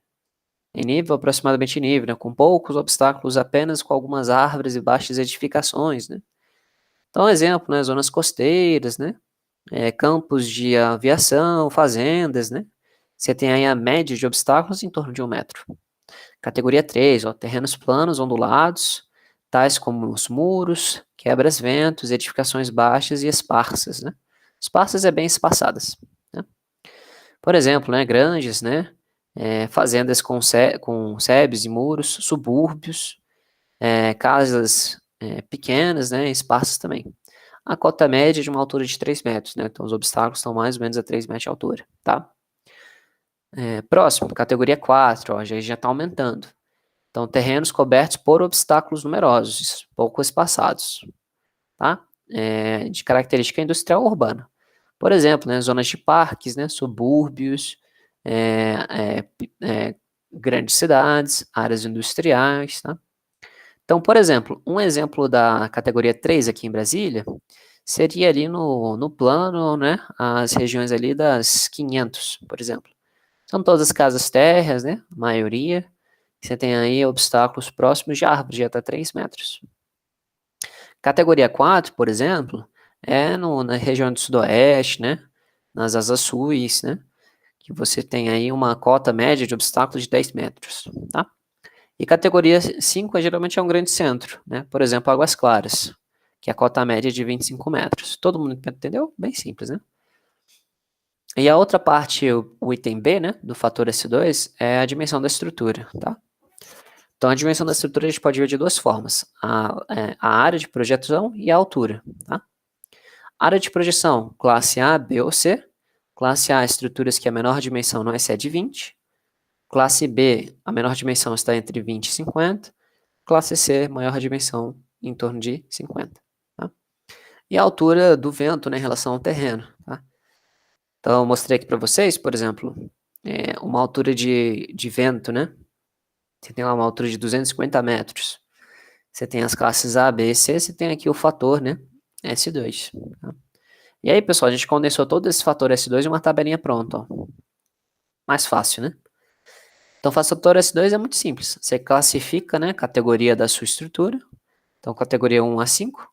nível, né? Com poucos obstáculos, apenas com algumas árvores e baixas edificações, né? Então, exemplo, né? Zonas costeiras, né? Campos de aviação, fazendas, né? Você tem aí a média de obstáculos em torno de 1 metro. Categoria 3, ó, terrenos planos, ondulados, tais como os muros, quebras-ventos, edificações baixas e esparsas, né? Esparsas é bem espaçadas, né? Por exemplo, né, grandes, né? Fazendas com sebes e muros, subúrbios, casas pequenas, né? Esparsas também. A cota média é de uma altura de 3 metros, né? Então os obstáculos estão mais ou menos a 3 metros de altura, tá? Próximo, categoria 4, ó, já está aumentando. Então, terrenos cobertos por obstáculos numerosos, pouco espaçados, tá? De característica industrial urbana. Por exemplo, né, zonas de parques, né, subúrbios, grandes cidades, áreas industriais, tá? Então, por exemplo, um exemplo da categoria 3 aqui em Brasília seria ali no plano, né, as regiões ali das 500, por exemplo. São todas casas térreas, né, a maioria. Você tem aí obstáculos próximos de árvores de até 3 metros. Categoria 4, por exemplo, na região do sudoeste, né, nas asas sus, né, que você tem aí uma cota média de obstáculos de 10 metros, tá? E categoria 5 geralmente é um grande centro, né, por exemplo, Águas Claras, que a cota média é de 25 metros. Todo mundo entendeu? Bem simples, né? E a outra parte, o item B, né, do fator S2, é a dimensão da estrutura, tá? Então, a dimensão da estrutura a gente pode ver de duas formas, a área de projeção e a altura, tá? Área de projeção, classe A, B ou C. Classe A, estruturas que a menor dimensão não excede 20. Classe B, a menor dimensão está entre 20 e 50. Classe C, maior dimensão em torno de 50, tá? E a altura do vento, né, em relação ao terreno, tá? Então, eu mostrei aqui para vocês, por exemplo, uma altura de vento, né? Você tem lá uma altura de 250 metros. Você tem as classes A, B e C, você tem aqui o fator, né? S2. Tá? E aí, pessoal, a gente condensou todo esse fator S2 em uma tabelinha pronta, ó. Mais fácil, né? Então, o fator S2 é muito simples. Você classifica, né, a categoria da sua estrutura. Então, categoria 1 a 5.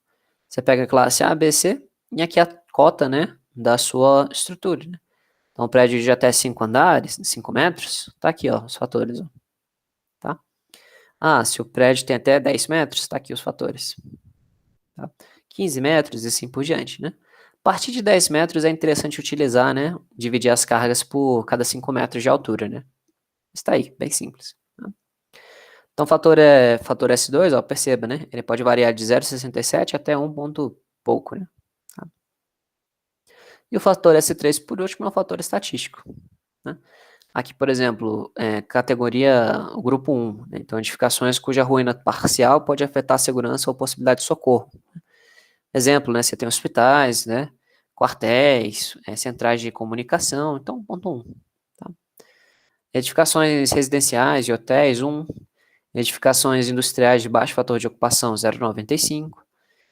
Você pega a classe A, B, C e aqui a cota, né, da sua estrutura, né? Então, prédio de até 5 andares, 5 metros, tá aqui, ó, os fatores, ó. Tá? Ah, se o prédio tem até 10 metros, tá aqui os fatores. Tá? 15 metros e assim por diante, né? A partir de 10 metros é interessante utilizar, né? Dividir as cargas por cada 5 metros de altura, né? Está aí, bem simples. Tá? Então, fator S2, ó, perceba, né? Ele pode variar de 0,67 até 1 ponto pouco, né? Tá? E o fator S3, por último, é um fator estatístico, né? Aqui, por exemplo, categoria o grupo 1, né? Então, edificações cuja ruína parcial pode afetar a segurança ou possibilidade de socorro. Exemplo, né? Você tem hospitais, né? Quartéis, centrais de comunicação, então, ponto 1. Tá? Edificações residenciais e hotéis, 1. Edificações industriais de baixo fator de ocupação, 0,95.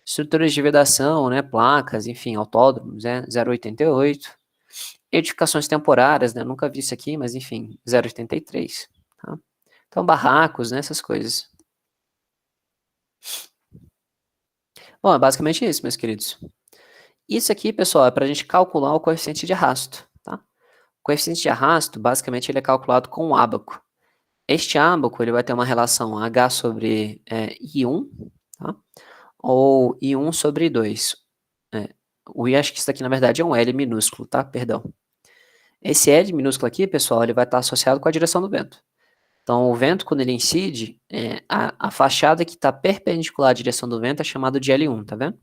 Estruturas de vedação, né, placas, enfim, autódromos, 0,88. Edificações temporárias, né, nunca vi isso aqui, mas enfim, 0,83. Tá? Então, barracos, né, essas coisas. Bom, é basicamente isso, meus queridos. Isso aqui, pessoal, é para a gente calcular o coeficiente de arrasto. Tá? O coeficiente de arrasto, basicamente, ele é calculado com um ábaco. Este ábaco ele vai ter uma relação H sobre I1, tá? Ou I1 sobre I2. Acho que isso aqui, na verdade, é um L minúsculo, tá? Perdão. Esse L minúsculo aqui, pessoal, ele vai estar associado com a direção do vento. Então, o vento, quando ele incide, a fachada que está perpendicular à direção do vento é chamado de L1, tá vendo?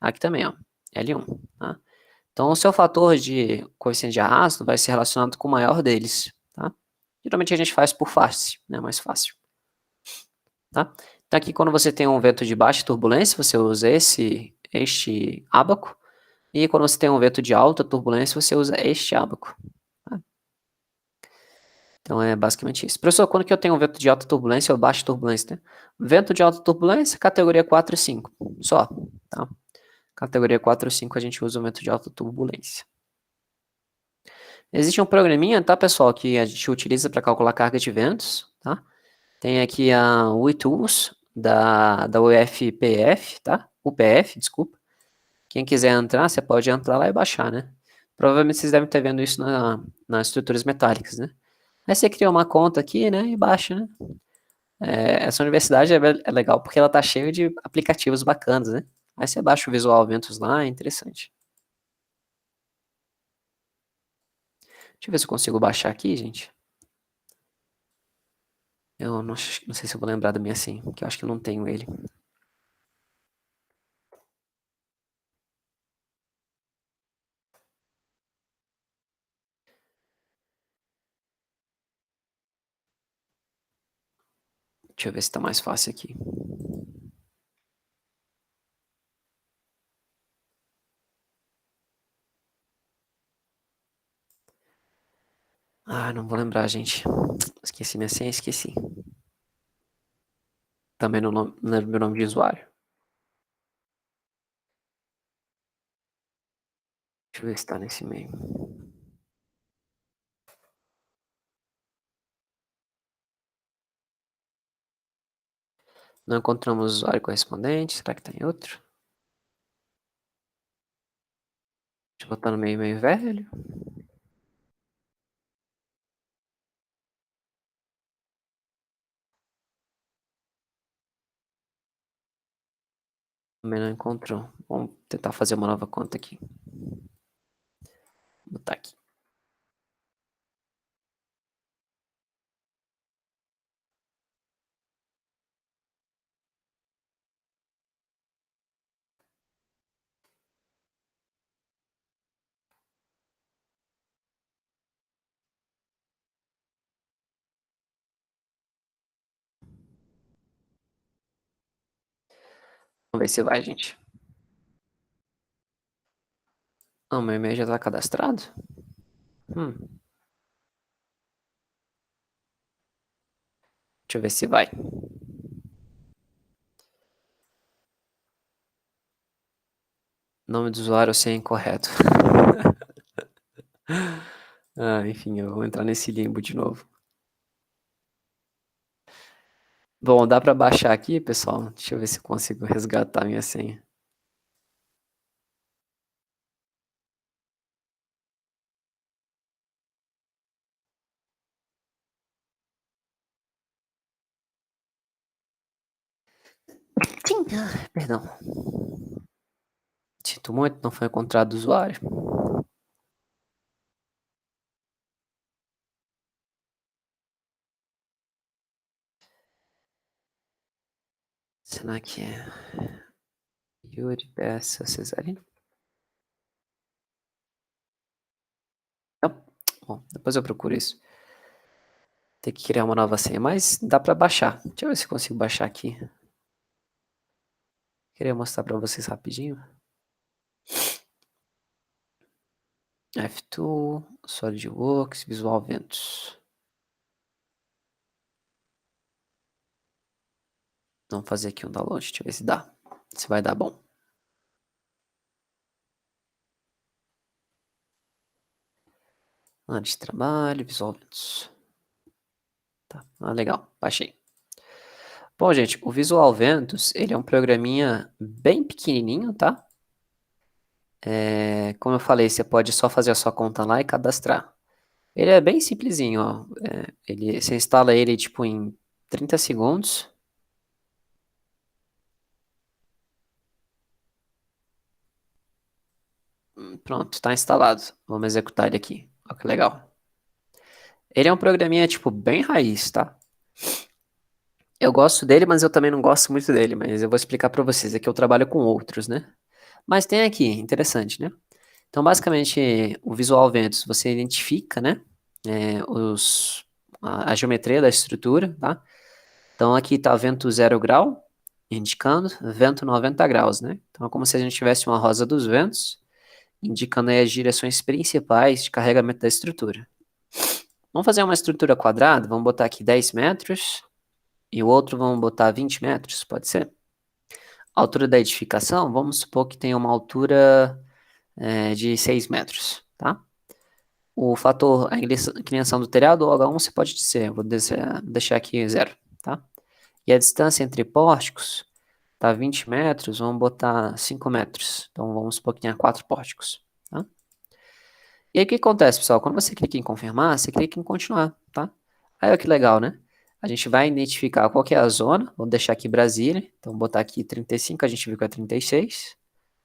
Aqui também, ó, L1, tá? Então, o seu fator de coeficiente de arrasto vai ser relacionado com o maior deles, tá? Geralmente a gente faz por face, né? Mais fácil. Tá? Então, aqui, quando você tem um vento de baixa turbulência, você usa este ábaco. E quando você tem um vento de alta turbulência, você usa este ábaco. Tá? Então, é basicamente isso. Professor, quando que eu tenho um vento de alta turbulência ou baixa turbulência? Né? Vento de alta turbulência, categoria 4 e 5. Só. Tá? Categoria 4 e 5 a gente usa o vento de alta turbulência. Existe um programinha, tá, pessoal, que a gente utiliza para calcular carga de ventos. Tá? Tem aqui a WeTools da UFPF, tá? UPF, desculpa. Quem quiser entrar, você pode entrar lá e baixar, né? Provavelmente vocês devem estar vendo isso nas estruturas metálicas, né? Aí você cria uma conta aqui, né? E baixa, né? Essa universidade é legal porque ela tá cheia de aplicativos bacanas, né? Aí você baixa o Visual Ventus lá, é interessante. Deixa eu ver se eu consigo baixar aqui, gente. Eu não sei se eu vou lembrar da minha senha, porque eu acho que eu não tenho ele. Deixa eu ver se tá mais fácil aqui. Ah, não vou lembrar, gente. Esqueci minha senha, esqueci. Também não lembro meu nome de usuário. Deixa eu ver se tá nesse e-mail. Não encontramos o usuário correspondente. Será que tá em outro? Deixa eu botar no meu e-mail velho. Também não encontrou. Vamos tentar fazer uma nova conta aqui. Vou botar aqui. Vamos ver se vai, gente. Não, meu e-mail já tá cadastrado? Deixa eu ver se vai. Nome do usuário sem incorreto. Enfim, eu vou entrar nesse limbo de novo. Bom, dá para baixar aqui, pessoal? Deixa eu ver se eu consigo resgatar minha senha. Perdão. Sinto muito, não foi encontrado o usuário. Será que é Yuri peça Cesarino? Não. Bom, depois eu procuro isso. Tem que criar uma nova senha, mas dá pra baixar. Deixa eu ver se eu consigo baixar aqui. Queria mostrar pra vocês rapidinho. F2, SolidWorks, Visual Ventus. Vamos fazer aqui um download, deixa eu ver se dá. Se vai dar bom. Área de trabalho, Visual Ventus. Tá, legal, baixei. Bom, gente, o Visual Ventus, ele é um programinha bem pequenininho, tá? Como eu falei, você pode só fazer a sua conta lá e cadastrar. Ele é bem simplesinho, ó. Você instala ele, tipo, em 30 segundos. Pronto, está instalado. Vamos executar ele aqui. Olha que legal. Ele é um programinha, tipo, bem raiz, tá? Eu gosto dele, mas eu também não gosto muito dele. Mas eu vou explicar para vocês. Aqui eu trabalho com outros, né? Mas tem aqui, interessante, né? Então, basicamente, o Visual Ventus, você identifica, né? A geometria da estrutura, tá? Então, aqui está vento 0 grau, indicando vento 90 graus, né? Então, é como se a gente tivesse uma rosa dos ventos, indicando aí as direções principais de carregamento da estrutura. Vamos fazer uma estrutura quadrada, vamos botar aqui 10 metros, e o outro vamos botar 20 metros, pode ser? A altura da edificação, vamos supor que tem uma altura de 6 metros, tá? O fator, a inclinação do telhado, o H1, você pode dizer, vou deixar aqui 0, tá? E a distância entre pórticos tá 20 metros, vamos botar 5 metros. Então, vamos supor que tenha 4 pórticos, tá? E aí, o que acontece, pessoal? Quando você clica em confirmar, você clica em continuar, tá? Aí, olha que legal, né? A gente vai identificar qual que é a zona. Vou deixar aqui Brasília. Então, vou botar aqui 35, a gente viu que é 36.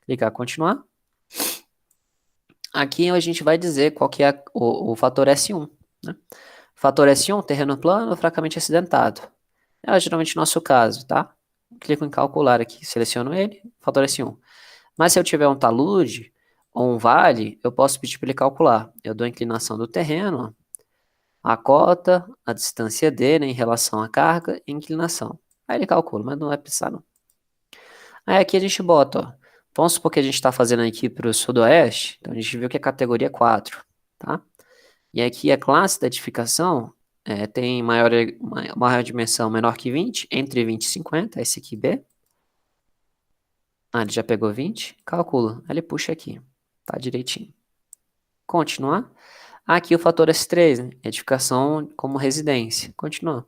Clicar em continuar. Aqui a gente vai dizer qual que é o fator S1, né? Fator S1, terreno plano, fracamente acidentado. É geralmente o nosso caso, tá? Clico em calcular aqui, seleciono ele, fator S1. Mas se eu tiver um talude ou um vale, eu posso pedir para ele calcular. Eu dou a inclinação do terreno, a cota, a distância dele em relação à carga e inclinação. Aí ele calcula, mas não vai precisar não. Aí aqui a gente bota, ó. Vamos supor que a gente está fazendo aqui para o sudoeste, então a gente viu que é categoria 4, tá? E aqui a classe da edificação tem maior dimensão menor que 20, entre 20 e 50, esse aqui B. Ah, ele já pegou 20, calcula, aí ele puxa aqui, tá direitinho. Continuar. Aqui o fator S3, né? Edificação como residência. Continuar.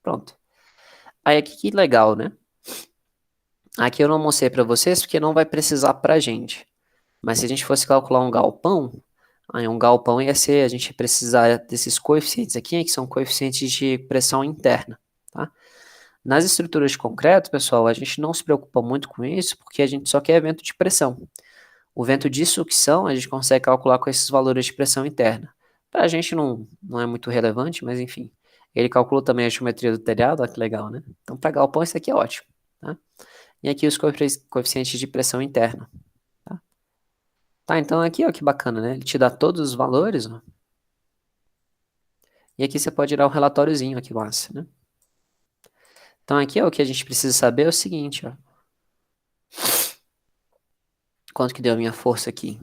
Pronto. Aí aqui que legal, né? Aqui eu não mostrei para vocês porque não vai precisar para a gente. Mas se a gente fosse calcular um galpão, aí um galpão ia ser, a gente ia precisar desses coeficientes aqui, que são coeficientes de pressão interna, tá? Nas estruturas de concreto, pessoal, a gente não se preocupa muito com isso, porque a gente só quer vento de pressão. O vento de sucção a gente consegue calcular com esses valores de pressão interna. Para a gente não é muito relevante, mas enfim. Ele calcula também a geometria do telhado, olha que legal, né? Então, para galpão, isso aqui é ótimo, tá? E aqui os coeficientes de pressão interna. Tá, então aqui, ó, que bacana, né? Ele te dá todos os valores, ó. E aqui você pode tirar um relatóriozinho, aqui massa, né? Então aqui, ó, o que a gente precisa saber é o seguinte, ó. Quanto que deu a minha força aqui?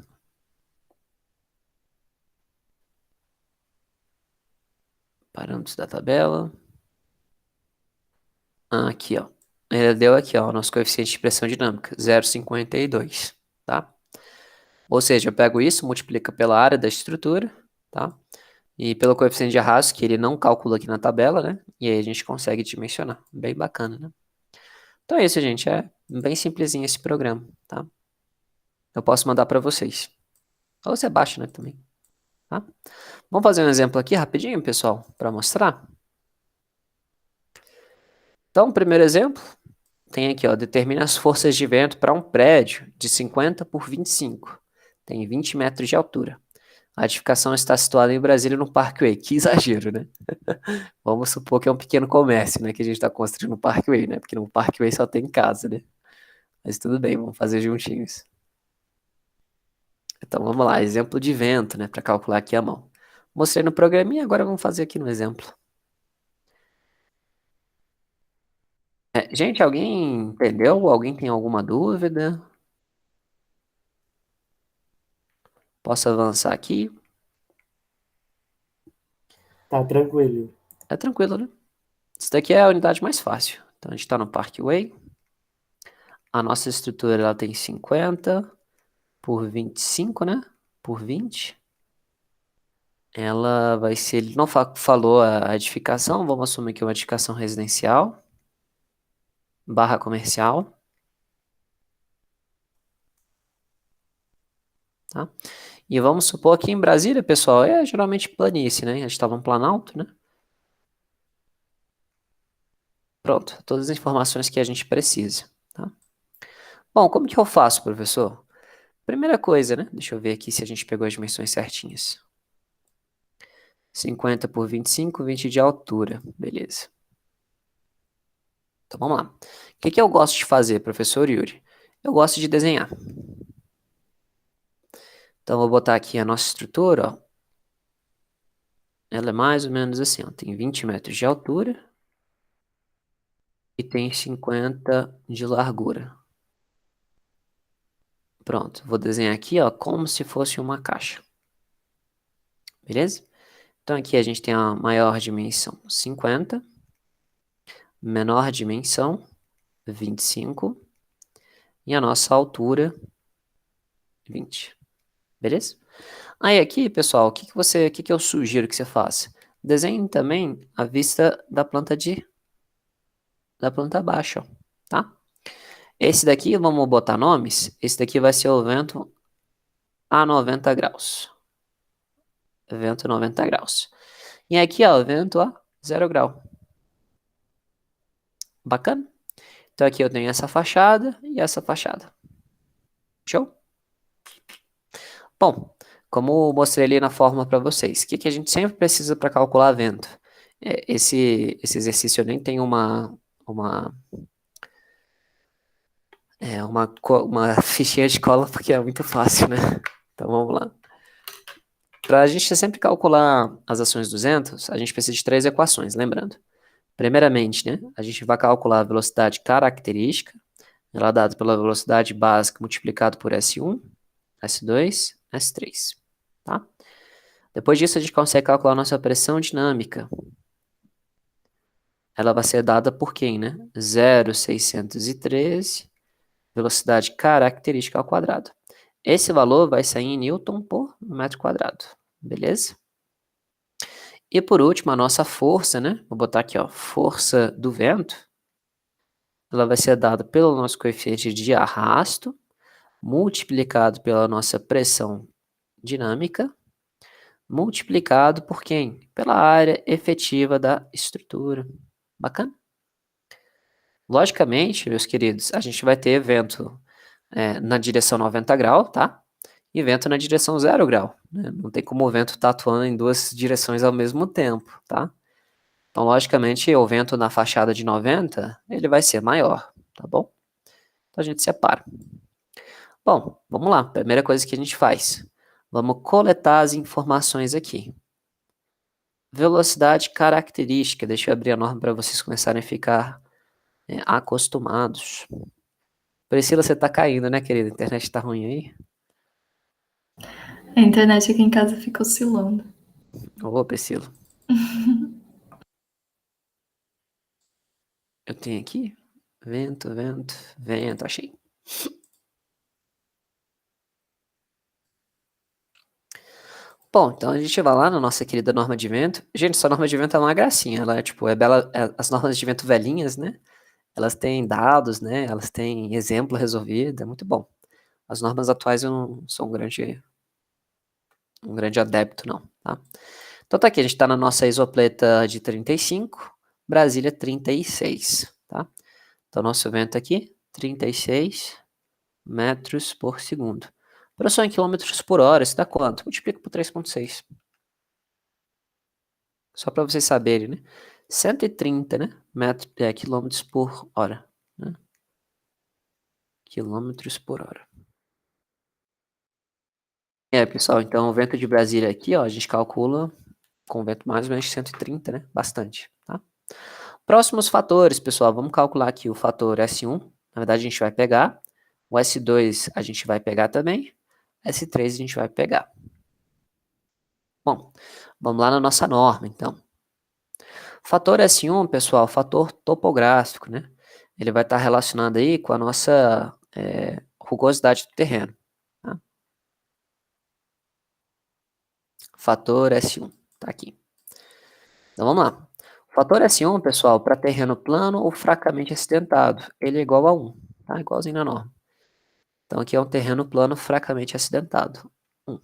Parâmetros da tabela. Aqui, ó. Ele deu aqui, ó, o nosso coeficiente de pressão dinâmica, 0,52, tá? Ou seja, eu pego isso, multiplica pela área da estrutura, tá? E pelo coeficiente de arrasto, que ele não calcula aqui na tabela, né? E aí a gente consegue dimensionar. Bem bacana, né? Então é isso, gente. É bem simplesinho esse programa, tá? Eu posso mandar para vocês. Ou você baixa, né, também, tá? Vamos fazer um exemplo aqui rapidinho, pessoal, para mostrar. Então, o primeiro exemplo, tem aqui, ó, determina as forças de vento para um prédio de 50 por 25. Tem 20 metros de altura. A edificação está situada em Brasília, no Parkway. Que exagero, né? Vamos supor que é um pequeno comércio, né? Que a gente está construindo no Parkway, né? Porque no Parkway só tem casa, né? Mas tudo bem, vamos fazer juntinhos. Então vamos lá, exemplo de vento, né? Para calcular aqui a mão. Mostrei no programinha, agora vamos fazer aqui no exemplo. Gente, alguém entendeu? Alguém tem alguma dúvida? Posso avançar aqui? Tá tranquilo. É tranquilo, né? Isso daqui é a unidade mais fácil. Então a gente está no Parkway. A nossa estrutura ela tem 50 por 25, né? Por 20. Ela vai ser, ele não falou a edificação, vamos assumir que é uma edificação residencial, barra comercial. Tá? E vamos supor que em Brasília, pessoal, é geralmente planície, né? A gente estava no Planalto, né? Pronto, todas as informações que a gente precisa, tá? Bom, como que eu faço, professor? Primeira coisa, né? Deixa eu ver aqui se a gente pegou as dimensões certinhas. 50 por 25, 20 de altura. Beleza. Então, vamos lá. O que eu gosto de fazer, professor Yuri? Eu gosto de desenhar. Então, vou botar aqui a nossa estrutura, ó. Ela é mais ou menos assim, ó. Tem 20 metros de altura e tem 50 de largura. Pronto, vou desenhar aqui, ó, como se fosse uma caixa. Beleza? Então, aqui a gente tem a maior dimensão, 50. Menor dimensão, 25. E a nossa altura, 20. Beleza? Aí aqui, pessoal, o que eu sugiro que você faça? Desenhe também a vista da planta baixa, ó, tá? Esse daqui, vamos botar nomes. Esse daqui vai ser o vento a 90 graus. Vento 90 graus. E aqui, ó, vento a 0 grau. Bacana? Então aqui eu tenho essa fachada e essa fachada. Show? Bom, como eu mostrei ali na fórmula para vocês, o que a gente sempre precisa para calcular vento? Esse exercício eu nem tem uma fichinha de cola porque é muito fácil, né? Então vamos lá. Para a gente sempre calcular as ações dos ventos, a gente precisa de 3 equações, lembrando. Primeiramente, né, a gente vai calcular a velocidade característica, ela é dada pela velocidade básica multiplicado por S1, S2, S3, tá? Depois disso, a gente consegue calcular a nossa pressão dinâmica. Ela vai ser dada por quem, né? 0,613 velocidade característica ao quadrado. Esse valor vai sair em Newton por metro quadrado, beleza? E por último, a nossa força, né? Vou botar aqui, ó, força do vento. Ela vai ser dada pelo nosso coeficiente de arrasto, multiplicado pela nossa pressão dinâmica, multiplicado por quem? Pela área efetiva da estrutura. Bacana? Logicamente, meus queridos, a gente vai ter vento na direção 90 graus, tá? E vento na direção 0 grau. Né? Não tem como o vento estar atuando em duas direções ao mesmo tempo, tá? Então, logicamente, o vento na fachada de 90, ele vai ser maior, tá bom? Então, a gente separa. Bom, vamos lá. Primeira coisa que a gente faz. Vamos coletar as informações aqui. Velocidade característica. Deixa eu abrir a norma para vocês começarem a ficar acostumados. Priscila, você tá caindo, né, querida? A internet tá ruim aí? A internet aqui em casa fica oscilando. Ô, Priscila. Eu tenho aqui. Vento, vento, vento. Achei. Bom, então a gente vai lá na nossa querida norma de vento. Gente, essa norma de vento é uma gracinha. Ela é, tipo, é bela. As normas de vento velhinhas, né? Elas têm dados, né? Elas têm exemplo resolvido. É muito bom. As normas atuais eu não sou um grande adepto, não, tá? Então tá aqui, a gente tá na nossa isopleta de 35, Brasília 36, tá? Então nosso vento aqui, 36 metros por segundo. Professor, em quilômetros por hora, isso dá quanto? Multiplica por 3,6. Só para vocês saberem, né? 130, né? Quilômetros por hora. Né? Quilômetros por hora. Pessoal, então o vento de Brasília aqui, ó, a gente calcula com vento mais ou menos de 130, né? Bastante, tá? Próximos fatores, pessoal, vamos calcular aqui o fator S1. Na verdade, a gente vai pegar. O S2 a gente vai pegar também. S3 a gente vai pegar. Bom, vamos lá na nossa norma, então. Fator S1, pessoal, fator topográfico, né? Ele vai estar relacionado aí com a nossa rugosidade do terreno. Tá? Fator S1, tá aqui. Então, vamos lá. O fator S1, pessoal, para terreno plano ou fracamente acidentado, ele é igual a 1, tá? Igualzinho na norma. Então, aqui é um terreno plano fracamente acidentado. 1.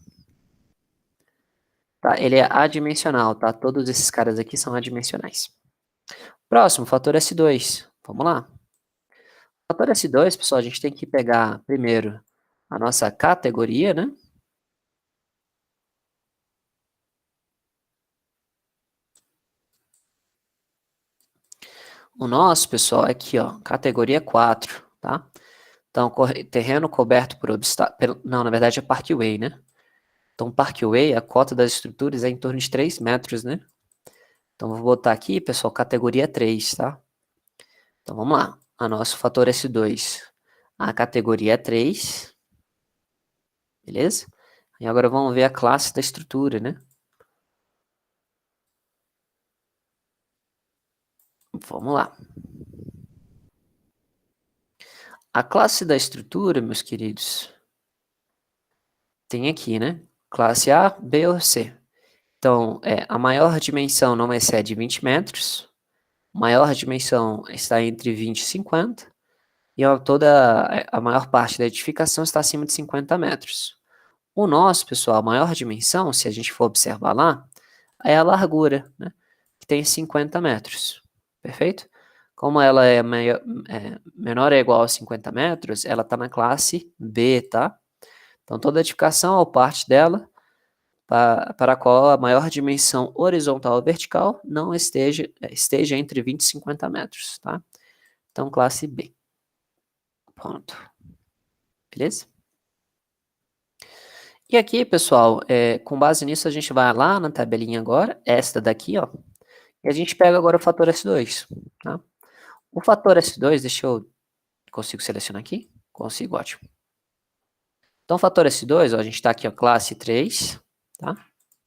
Tá? Ele é adimensional, tá? Todos esses caras aqui são adimensionais. Próximo, fator S2. Vamos lá. Fator S2, pessoal, a gente tem que pegar primeiro a nossa categoria, né? O nosso, pessoal, é aqui, ó, categoria 4, tá? Então, terreno coberto por obstáculos. Não, na verdade é parkway, né? Então, parkway, a cota das estruturas é em torno de 3 metros, né? Então, vou botar aqui, pessoal, categoria 3, tá? Então, vamos lá. A nosso fator S2, a categoria é 3. Beleza? E agora vamos ver a classe da estrutura, né? Vamos lá. A classe da estrutura, meus queridos, tem aqui, né? Classe A, B ou C. Então, a maior dimensão não excede 20 metros, maior dimensão está entre 20 e 50, e a maior parte da edificação está acima de 50 metros. O nosso, pessoal, a maior dimensão, se a gente for observar lá, é a largura, né? Que tem 50 metros. Perfeito? Como ela é menor ou igual a 50 metros, ela está na classe B, tá? Então, toda edificação ou parte dela para a qual a maior dimensão horizontal ou vertical não esteja entre 20 e 50 metros, tá? Então, classe B. Pronto. Beleza? E aqui, pessoal, com base nisso, a gente vai lá na tabelinha agora, esta daqui, ó, e a gente pega agora o fator S2, tá? O fator S2, consigo selecionar aqui? Consigo, ótimo. Então, o fator S2, ó, a gente está aqui, ó, classe 3, tá?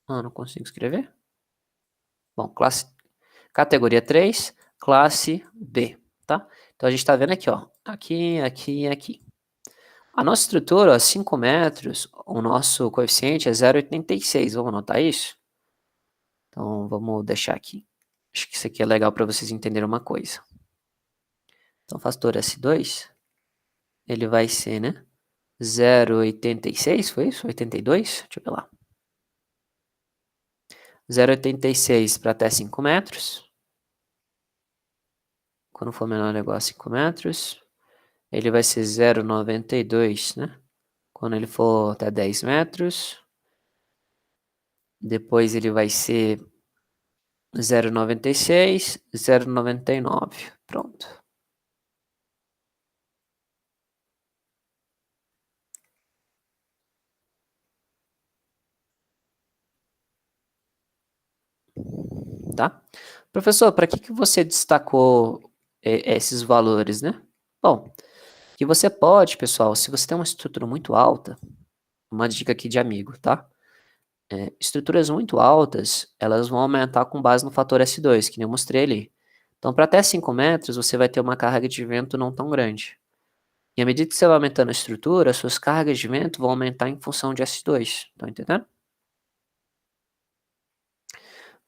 Não consigo escrever. Bom, categoria 3, classe B, tá? Então, a gente está vendo aqui, ó, aqui, aqui e aqui. A nossa estrutura, ó, 5 metros, o nosso coeficiente é 0,86, vamos anotar isso? Então, vamos deixar aqui. Acho que isso aqui é legal para vocês entenderem uma coisa. Então, fator S2, ele vai ser, né, 0,86, foi isso? 82? Deixa eu ver lá. 0,86 para até 5 metros. Quando for menor igual a 5 metros, ele vai ser 0,92, né? Quando ele for até 10 metros. Depois ele vai ser 0,96, 0,99. Pronto. Tá? Professor, para que você destacou esses valores, né? Bom, que você pode, pessoal, se você tem uma estrutura muito alta, uma dica aqui de amigo, tá? Estruturas muito altas, elas vão aumentar com base no fator S2, que nem eu mostrei ali. Então, para até 5 metros, você vai ter uma carga de vento não tão grande. E à medida que você vai aumentando a estrutura, as suas cargas de vento vão aumentar em função de S2. Tá entendendo?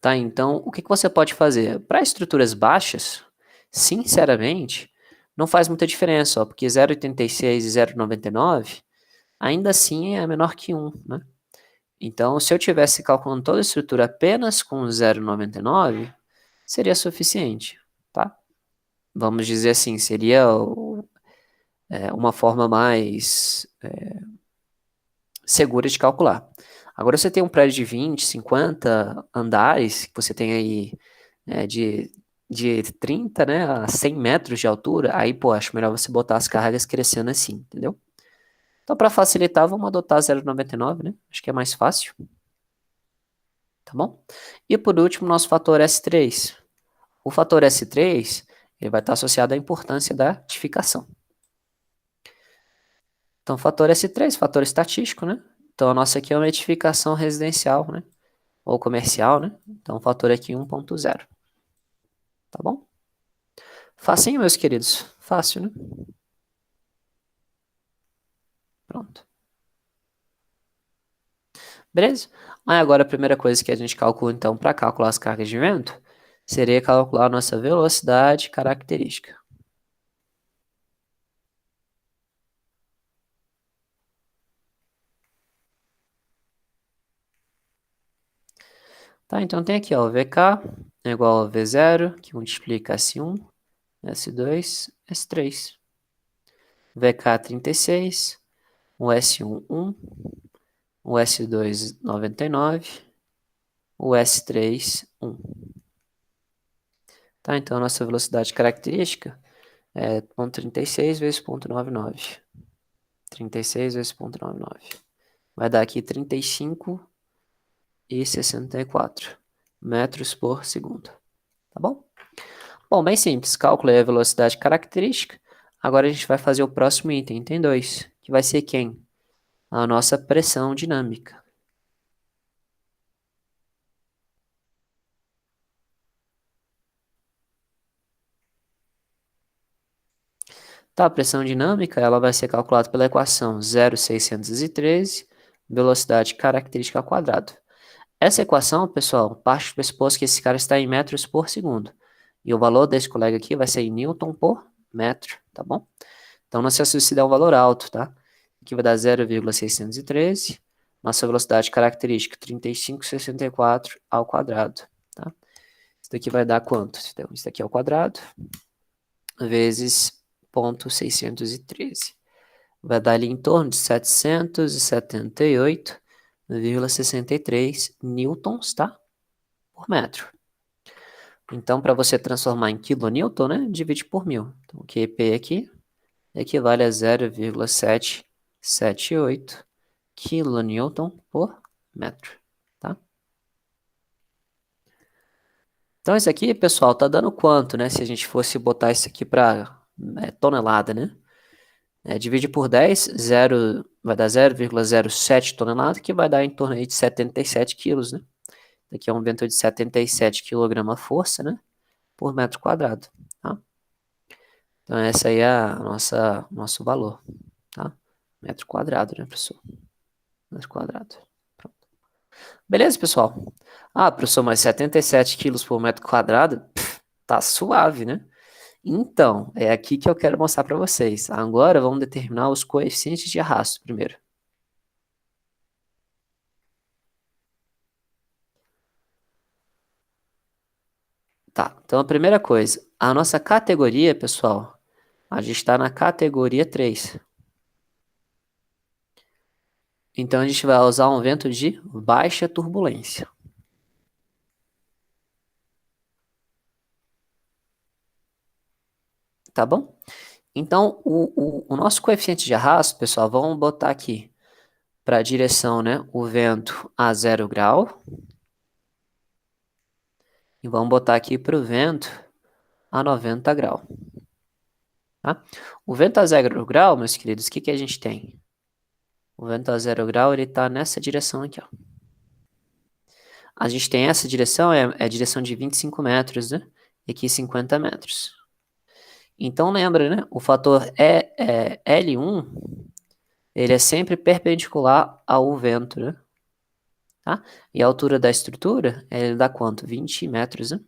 Tá, então, o que você pode fazer? Para estruturas baixas, sinceramente, não faz muita diferença, ó, porque 0,86 e 0,99 ainda assim é menor que 1, né? Então, se eu tivesse calculando toda a estrutura apenas com 0,99, seria suficiente, tá? Vamos dizer assim, seria uma forma mais segura de calcular. Agora você tem um prédio de 20, 50 andares, que você tem aí de 30, né, a 100 metros de altura, aí, pô, acho melhor você botar as cargas crescendo assim, entendeu? Então, para facilitar, vamos adotar 0,99, né? Acho que é mais fácil. Tá bom? E por último, nosso fator S3. O fator S3, ele vai estar associado à importância da edificação. Então, fator S3, fator estatístico, né? Então, a nossa aqui é uma edificação residencial, né? Ou comercial, né? Então, o fator aqui 1.0. Tá bom? Facinho, meus queridos. Fácil, né? Pronto. Beleza? Aí agora a primeira coisa que a gente calcula, então, para calcular as cargas de vento, seria calcular a nossa velocidade característica. Tá, então tem aqui, ó, o VK é igual ao V0, que multiplica S1, S2, S3. VK 36, o S1, 1, o S2, 99, o S3, 1. Tá, então a nossa velocidade característica é 0,36 vezes 0,99. 36 vezes 0,99. Vai dar aqui 35,64 metros por segundo. Tá bom? Bom, bem simples. Cálculo a velocidade característica. Agora a gente vai fazer o próximo item, item 2, que vai ser quem? A nossa pressão dinâmica. Tá, a pressão dinâmica ela vai ser calculada pela equação 0,613, velocidade característica ao quadrado. Essa equação, pessoal, parte do pressuposto que esse cara está em metros por segundo. E o valor desse colega aqui vai ser em newton por metro, tá bom? Então, não se assuste se der um valor alto, tá? Aqui vai dar 0,613. Nossa velocidade característica, 35,64 ao quadrado, tá? Isso daqui vai dar quanto? Então, isso daqui ao quadrado, vezes 0,613. Vai dar ali em torno de 778,63 newtons, tá? Por metro. Então, para você transformar em quilonewton, né? Divide por 1000. Então, o QP aqui equivale a 0,778 quilonewton por metro, tá? Então, isso aqui, pessoal, tá dando quanto, né? Se a gente fosse botar isso aqui para tonelada, né? Divide por 10, vai dar 0,07 tonelada, que vai dar em torno aí de 77 quilos, né? Aqui é um vento de 77 kg-força, né? Por metro quadrado, tá? Então, essa aí é nosso valor, tá? Metro quadrado, né, professor? Metro quadrado. Pronto. Beleza, pessoal? Ah, professor, mas 77 quilos por metro quadrado, tá suave, né? Então, é aqui que eu quero mostrar para vocês. Agora, vamos determinar os coeficientes de arrasto primeiro. Tá, então a primeira coisa, a nossa categoria, pessoal, a gente está na categoria 3. Então, a gente vai usar um vento de baixa turbulência. Tá bom? Então, o nosso coeficiente de arrasto, pessoal, vamos botar aqui para a direção, né? O vento a 0 grau. E vamos botar aqui para o vento a 90 graus. Tá? O vento a 0 grau, meus queridos, o que a gente tem? O vento a 0 grau, ele está nessa direção aqui, ó. A gente tem essa direção, é a direção de 25 metros, né? E aqui 50 metros. Então, lembra, né? O fator L1, ele é sempre perpendicular ao vento, né? Tá? E a altura da estrutura, ele dá quanto? 20 metros, né?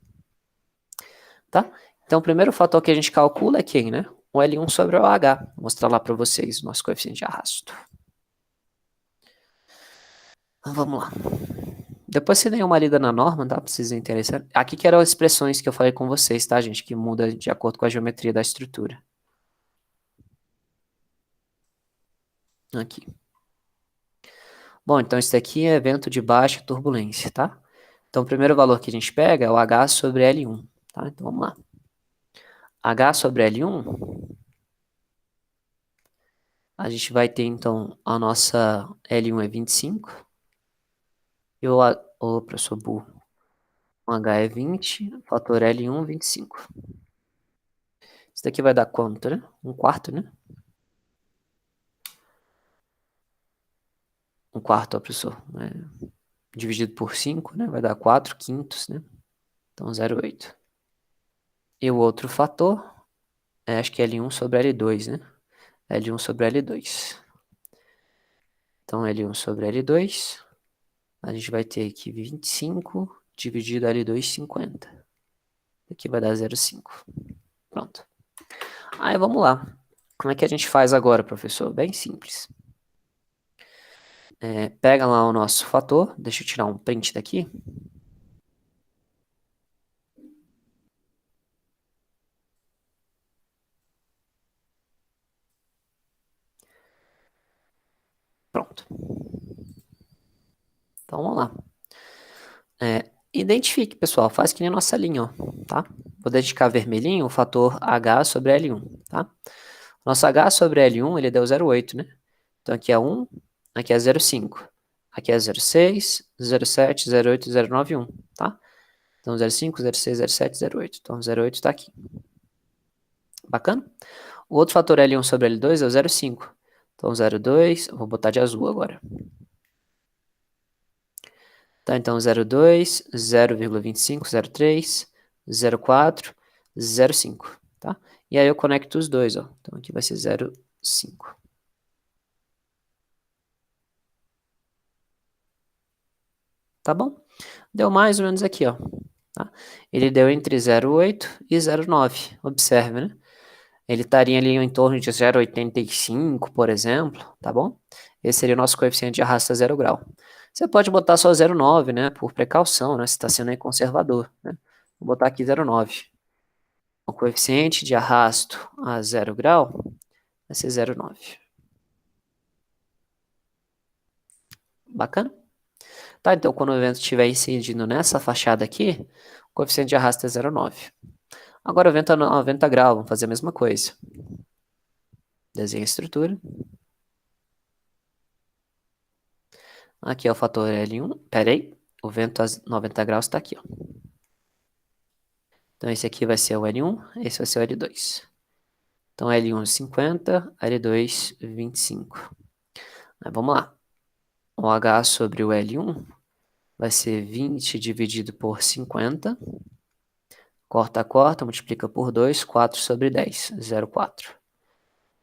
Tá? Então, o primeiro fator que a gente calcula é quem, né? O L1 sobre o H. Vou mostrar lá para vocês o nosso coeficiente de arrasto. Então, vamos lá. Depois você dê uma lida na norma, tá? Pra vocês interessarem. Aqui que eram as expressões que eu falei com vocês, tá, gente? Que muda de acordo com a geometria da estrutura. Aqui. Bom, então isso daqui é vento de baixa turbulência, tá? Então o primeiro valor que a gente pega é o H sobre L1, tá? Então vamos lá. H sobre L1, a gente vai ter então a nossa L1 é 25, e o professor burro, o H é 20, fator L1, 25. Isso daqui vai dar quanto, né? 1/4, né? 1/4, ó, professor. Dividido por 5, né? Vai dar 4/5, né? Então 0,8. E o outro fator, acho que é L1 sobre L2, né? L1 sobre L2. Então L1 sobre L2, a gente vai ter aqui 25 dividido L2, 50. Aqui vai dar 0,5. Pronto. Aí vamos lá. Como é que a gente faz agora, professor? Bem simples. Pega lá o nosso fator. Deixa eu tirar um print daqui. Pronto. Então vamos lá. Identifique, pessoal. Faz que nem nossa linha, ó, tá? Vou dedicar vermelhinho o fator H sobre L1, tá? Nosso H sobre L1, ele deu 0,8, né? Então aqui é 1, aqui é 0,5. Aqui é 0,6, 0,7, 0,8, 0,9, 1, tá? Então 0,5, 0,6, 0,7, 0,8. Então 0,8 está aqui. Bacana? O outro fator L1 sobre L2 é o 0,5. Então 0,2, vou botar de azul agora. Tá, então 0,2, 0,25, 0,3, 0,4, 0,5, tá? E aí eu conecto os dois, ó. Então aqui vai ser 0,5. Tá bom? Deu mais ou menos aqui, ó. Tá? Ele deu entre 0,8 e 0,9. Observe, né? Ele estaria ali em torno de 0,85, por exemplo, tá bom? Esse seria o nosso coeficiente de arrasto a 0 grau. Você pode botar só 0,9, né? Por precaução, né? Você está sendo aí conservador, né? Vou botar aqui 0,9. O coeficiente de arrasto a 0 grau vai ser 0,9. Bacana? Tá, então quando o evento estiver incidindo nessa fachada aqui, o coeficiente de arrasto é 0,9. Agora o vento a 90 graus, vamos fazer a mesma coisa. Desenha a estrutura. Aqui é o fator L1. Pera aí, o vento a 90 graus está aqui, ó. Então esse aqui vai ser o L1, esse vai ser o L2. Então L1 50, L2 25. Aí, vamos lá. O H sobre o L1 vai ser 20 dividido por 50. Corta, corta, multiplica por 2, 4 sobre 10, 0,4.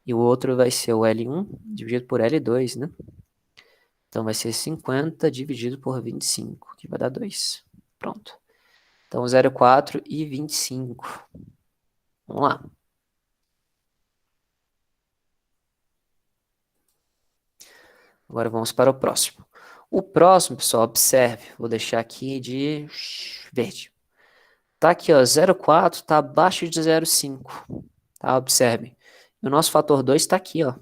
E o outro vai ser o L1 dividido por L2, né? Então vai ser 50 dividido por 25, que vai dar 2. Pronto. Então 0,4 e 25. Vamos lá. Agora vamos para o próximo. O próximo, pessoal, observe. Vou deixar aqui de verde. Tá aqui, ó, 0,4 está abaixo de 0,5. Tá? Observe. E o nosso fator 2 está aqui, ó.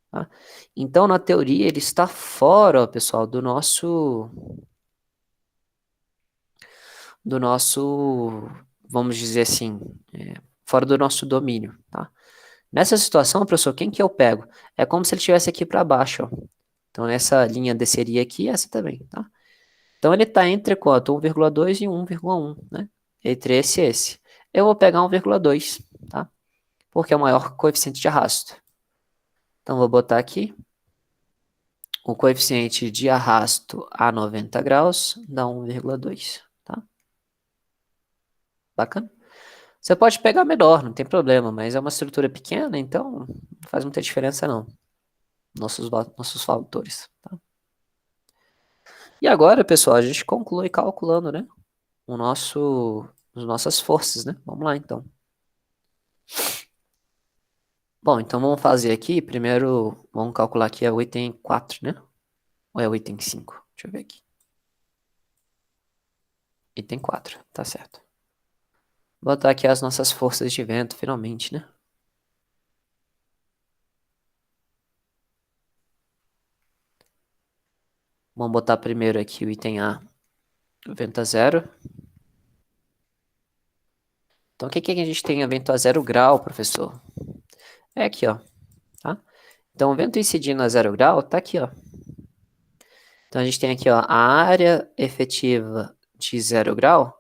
Tá? Então, na teoria, ele está fora, ó, pessoal, vamos dizer assim, fora do nosso domínio, tá? Nessa situação, professor, quem que eu pego? É como se ele estivesse aqui para baixo, ó. Então, essa linha desceria aqui e essa também, tá? Então, ele está entre quanto? 1,2 e 1,1, né? Entre esse e esse. Eu vou pegar 1,2, tá? Porque é o maior coeficiente de arrasto. Então, vou botar aqui. O coeficiente de arrasto a 90 graus dá 1,2, tá? Bacana? Você pode pegar menor, não tem problema, mas é uma estrutura pequena, então não faz muita diferença não. Nossos fatores, tá? E agora, pessoal, a gente conclui calculando, né? As nossas forças, né? Vamos lá, então. Bom, então vamos fazer aqui, primeiro, vamos calcular aqui o item 4, né? Ou é o item 5? Deixa eu ver aqui. Item 4, tá certo. Vou botar aqui as nossas forças de vento, finalmente, né? Vamos botar primeiro aqui o item A, vento a zero. Então, o que que a gente tem a vento a 0 grau, professor? É aqui, ó, tá? Então, o vento incidindo a 0 grau tá aqui, ó. Então, a gente tem aqui, ó, a área efetiva de 0 grau,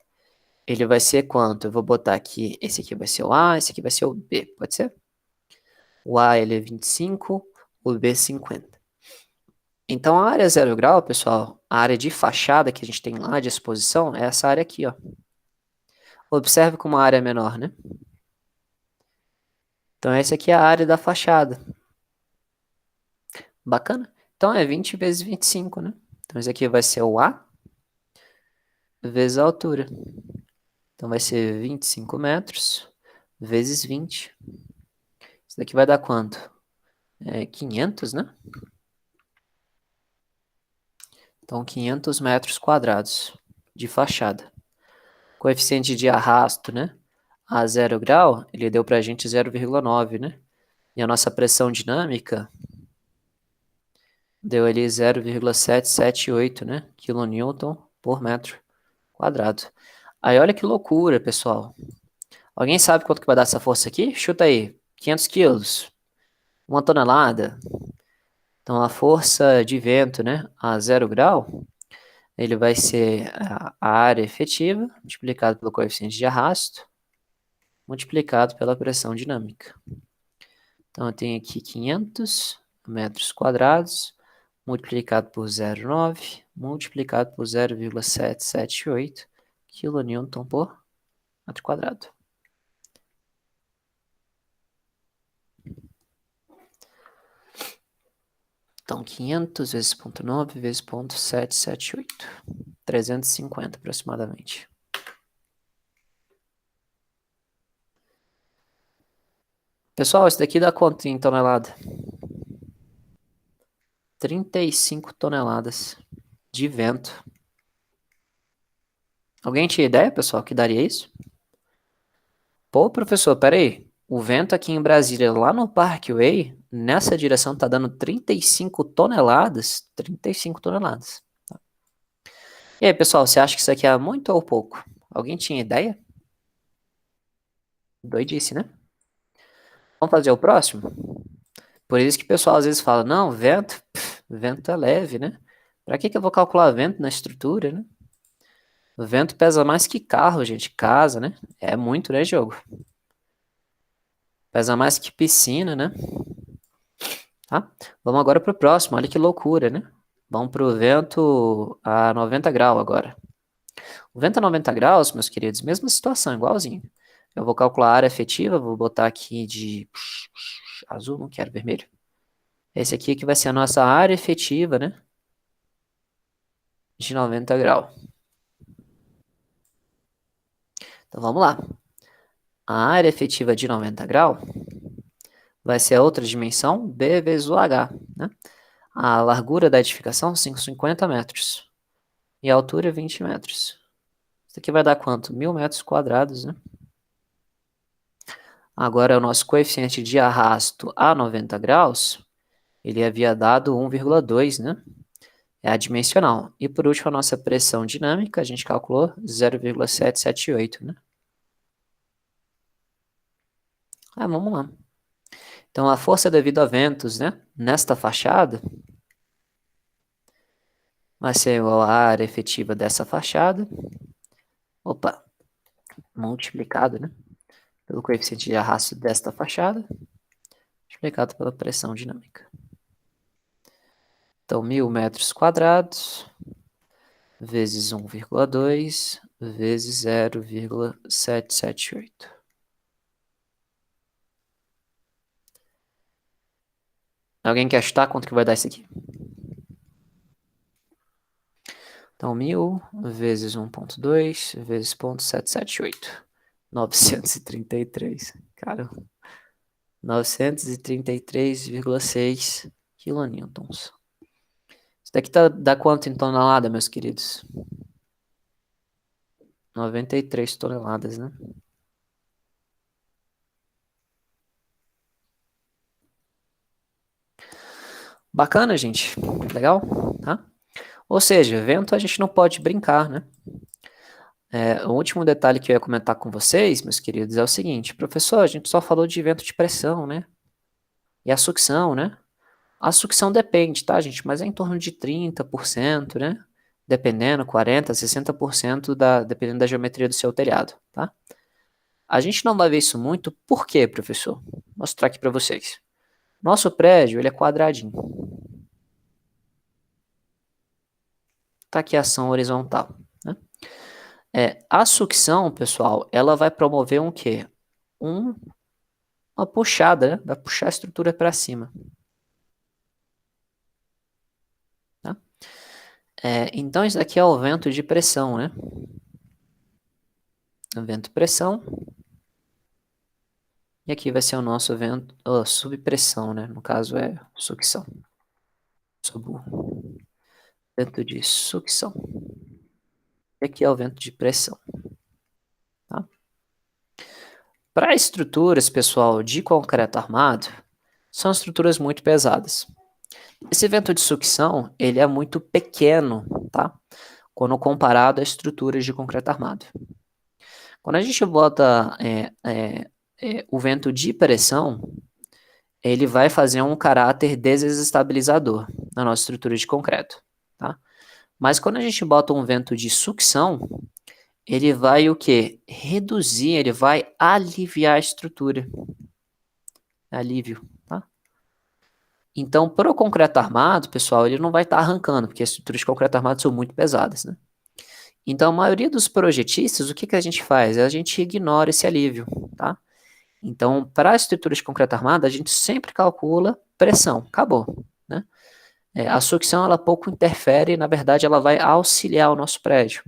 ele vai ser quanto? Eu vou botar aqui, esse aqui vai ser o A, esse aqui vai ser o B, pode ser? O A, ele é 25, o B, 50. Então, a área 0 grau, pessoal, a área de fachada que a gente tem lá de exposição, é essa área aqui, ó. Observe como a área é menor, né? Então, essa aqui é a área da fachada. Bacana? Então, é 20 vezes 25, né? Então, esse aqui vai ser o A vezes a altura. Então, vai ser 25 metros vezes 20. Isso daqui vai dar quanto? 500, né? Então, 500 metros quadrados de fachada. Coeficiente de arrasto, né? A 0 grau, ele deu pra gente 0,9, né? E a nossa pressão dinâmica deu ali 0,778, né? Kilonewton por metro quadrado. Aí olha que loucura, pessoal. Alguém sabe quanto que vai dar essa força aqui? Chuta aí. 500 quilos. 1 tonelada. Então a força de vento, né? A 0 grau, ele vai ser a área efetiva multiplicado pelo coeficiente de arrasto multiplicado pela pressão dinâmica. Então, eu tenho aqui 500 metros quadrados, multiplicado por 0,9, multiplicado por 0,778 kN por metro quadrado. Então, 500 vezes 0,9 vezes 0,778. 350 aproximadamente. Pessoal, isso daqui dá quanto em tonelada? 35 toneladas de vento. Alguém tinha ideia, pessoal, que daria isso? Pô, professor, peraí. O vento aqui em Brasília, lá no Parkway, nessa direção tá dando 35 toneladas. 35 toneladas. E aí, pessoal, você acha que isso aqui é muito ou pouco? Alguém tinha ideia? Doidice, né? Vamos fazer o próximo? Por isso que o pessoal às vezes fala, não, vento é leve, né? Pra que que eu vou calcular vento na estrutura, né? O vento pesa mais que carro, gente, casa, né? É muito, né, Diogo? Pesa mais que piscina, né? Tá? Vamos agora pro próximo, olha que loucura, né? Vamos pro vento a 90 graus agora. O vento a 90 graus, meus queridos, mesma situação, igualzinho. Eu vou calcular a área efetiva, vou botar aqui de azul, não quero vermelho. Esse aqui que vai ser a nossa área efetiva, né? De 90 graus. Então vamos lá. A área efetiva de 90 graus vai ser a outra dimensão, B vezes o H, né? A largura da edificação, 50 metros. E a altura, 20 metros. Isso aqui vai dar quanto? 1000 metros quadrados, né? Agora, o nosso coeficiente de arrasto a 90 graus, ele havia dado 1,2, né? É adimensional. E por último, a nossa pressão dinâmica, a gente calculou 0,778, né? Vamos lá. Então, a força devido a ventos, né? Nesta fachada, vai ser igual à área efetiva dessa fachada. Opa, multiplicado, né? Pelo coeficiente de arrasto desta fachada, multiplicado pela pressão dinâmica. Então, 1000 metros quadrados vezes 1,2 vezes 0,778. Alguém quer chutar quanto que vai dar isso aqui? Então, 1000 vezes 1,2 vezes 0,778. 933. Cara, 933,6 quilonewtons. Isso daqui dá quanto em tonelada, meus queridos? 93 toneladas, né? Bacana, gente. Legal? Tá? Ou seja, vento a gente não pode brincar, né? O último detalhe que eu ia comentar com vocês, meus queridos, é o seguinte, professor, a gente só falou de vento de pressão, né? E a sucção, né? A sucção depende, tá, gente? Mas é em torno de 30%, né? Dependendo, 40%, 60% dependendo da geometria do seu telhado, tá? A gente não vai ver isso muito, por quê, professor? Vou mostrar aqui para vocês. Nosso prédio, ele é quadradinho. Tá aqui a ação horizontal, né? A sucção, pessoal, ela vai promover um quê? Uma puxada, né? Vai puxar a estrutura para cima. Tá? Então, isso daqui é o vento de pressão, né? O vento pressão. E aqui vai ser o nosso vento, subpressão, né? No caso é sucção. Sou burro. Vento de sucção. E aqui é o vento de pressão. Tá? Para estruturas, pessoal, de concreto armado, são estruturas muito pesadas. Esse vento de sucção, ele é muito pequeno, tá? Quando comparado a estruturas de concreto armado. Quando a gente bota o vento de pressão, ele vai fazer um caráter desestabilizador na nossa estrutura de concreto, tá? Mas quando a gente bota um vento de sucção, ele vai o quê? Reduzir, ele vai aliviar a estrutura. Alívio, tá? Então, para o concreto armado, pessoal, ele não vai estar arrancando, porque as estruturas de concreto armado são muito pesadas, né? Então, a maioria dos projetistas, o que que a gente faz? A gente ignora esse alívio, tá? Então, para a estrutura de concreto armado, a gente sempre calcula pressão, acabou, né? A sucção, ela pouco interfere, na verdade, ela vai auxiliar o nosso prédio,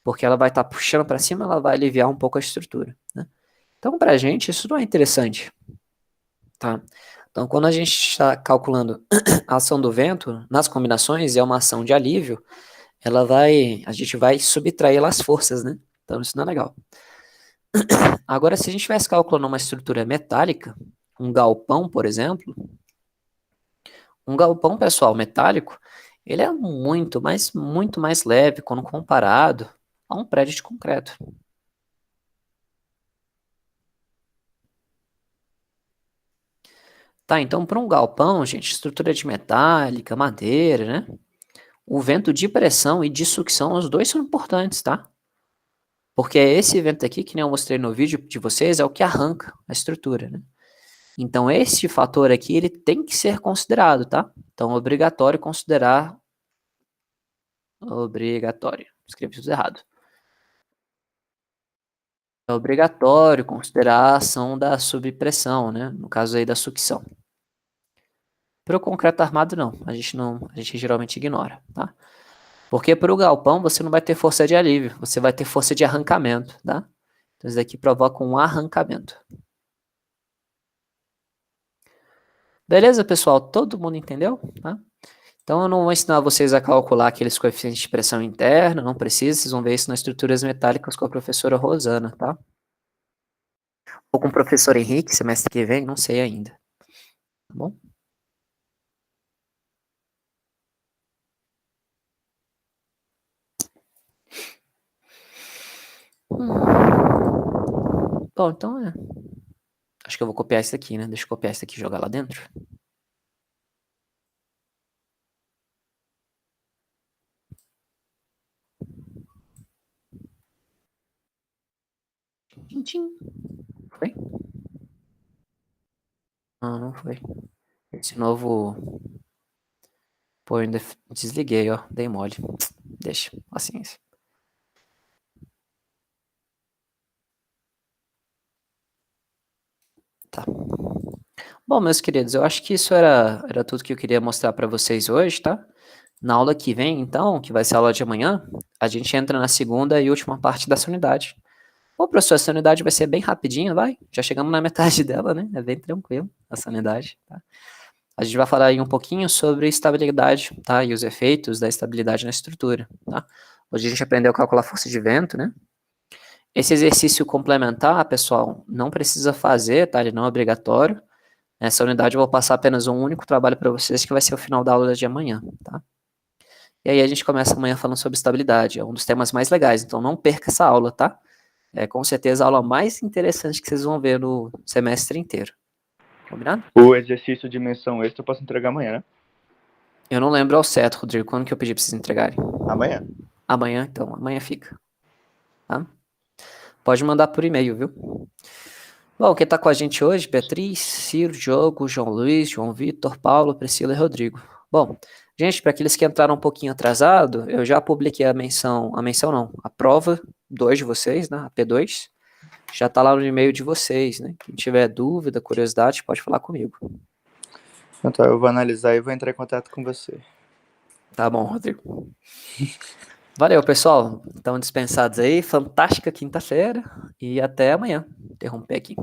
porque ela vai estar puxando para cima, ela vai aliviar um pouco a estrutura, né? Então, para a gente, isso não é interessante, tá? Então, quando a gente está calculando a ação do vento, nas combinações, é uma ação de alívio, a gente vai subtrair as forças, né? Então, isso não é legal. Agora, se a gente estivesse calculando uma estrutura metálica, um galpão, por exemplo, um galpão, pessoal, metálico, ele é muito mais leve quando comparado a um prédio de concreto. Tá, então para um galpão, gente, estrutura de metálica, madeira, né? O vento de pressão e de sucção, os dois são importantes, tá? Porque esse vento aqui, que nem eu mostrei no vídeo de vocês, é o que arranca a estrutura, né? Então, esse fator aqui, ele tem que ser considerado, tá? Então, obrigatório considerar... Obrigatório. Escrevi tudo errado. É obrigatório considerar a ação da subpressão, né? No caso aí da sucção. Para o concreto armado, não. A gente geralmente ignora, tá? Porque para o galpão, você não vai ter força de alívio. Você vai ter força de arrancamento, tá? Então, isso daqui provoca um arrancamento. Beleza, pessoal? Todo mundo entendeu? Tá? Então, eu não vou ensinar vocês a calcular aqueles coeficientes de pressão interna, não precisa, vocês vão ver isso nas estruturas metálicas com a professora Rosana, tá? Ou com o professor Henrique, semestre que vem, não sei ainda. Tá bom? Bom, então acho que eu vou copiar isso aqui, né? Deixa eu copiar isso aqui e jogar lá dentro. Tchim. Foi? Não foi. Esse novo... Pô, eu ainda desliguei, ó. Dei mole. Deixa, paciência. Tá. Bom, meus queridos, eu acho que isso era tudo que eu queria mostrar para vocês hoje, tá? Na aula que vem, então, que vai ser a aula de amanhã, a gente entra na segunda e última parte dessa unidade. Pô, professor, essa unidade vai ser bem rapidinho, vai? Já chegamos na metade dela, né? É bem tranquilo essa unidade, tá? A gente vai falar aí um pouquinho sobre estabilidade, tá? E os efeitos da estabilidade na estrutura, tá? Hoje a gente aprendeu a calcular a força de vento, né? Esse exercício complementar, pessoal, não precisa fazer, tá? Ele não é obrigatório. Nessa unidade eu vou passar apenas um único trabalho para vocês, que vai ser o final da aula de amanhã, tá? E aí a gente começa amanhã falando sobre estabilidade. É um dos temas mais legais, então não perca essa aula, tá? É com certeza a aula mais interessante que vocês vão ver no semestre inteiro. Combinado? O exercício de menção extra eu posso entregar amanhã, né? Eu não lembro ao certo, Rodrigo, quando que eu pedi pra vocês entregarem. Amanhã. Amanhã, então. Amanhã fica. Tá? Pode mandar por e-mail, viu? Bom, quem tá com a gente hoje? Beatriz, Ciro, Diogo, João Luiz, João Vitor, Paulo, Priscila e Rodrigo. Bom, gente, para aqueles que entraram um pouquinho atrasado, eu já publiquei a prova 2 de vocês, né? A P2. Já tá lá no e-mail de vocês, né? Quem tiver dúvida, curiosidade, pode falar comigo. Então eu vou analisar e vou entrar em contato com você. Tá bom, Rodrigo. Valeu, pessoal. Estão dispensados aí. Fantástica quinta-feira. E até amanhã. Interromper aqui.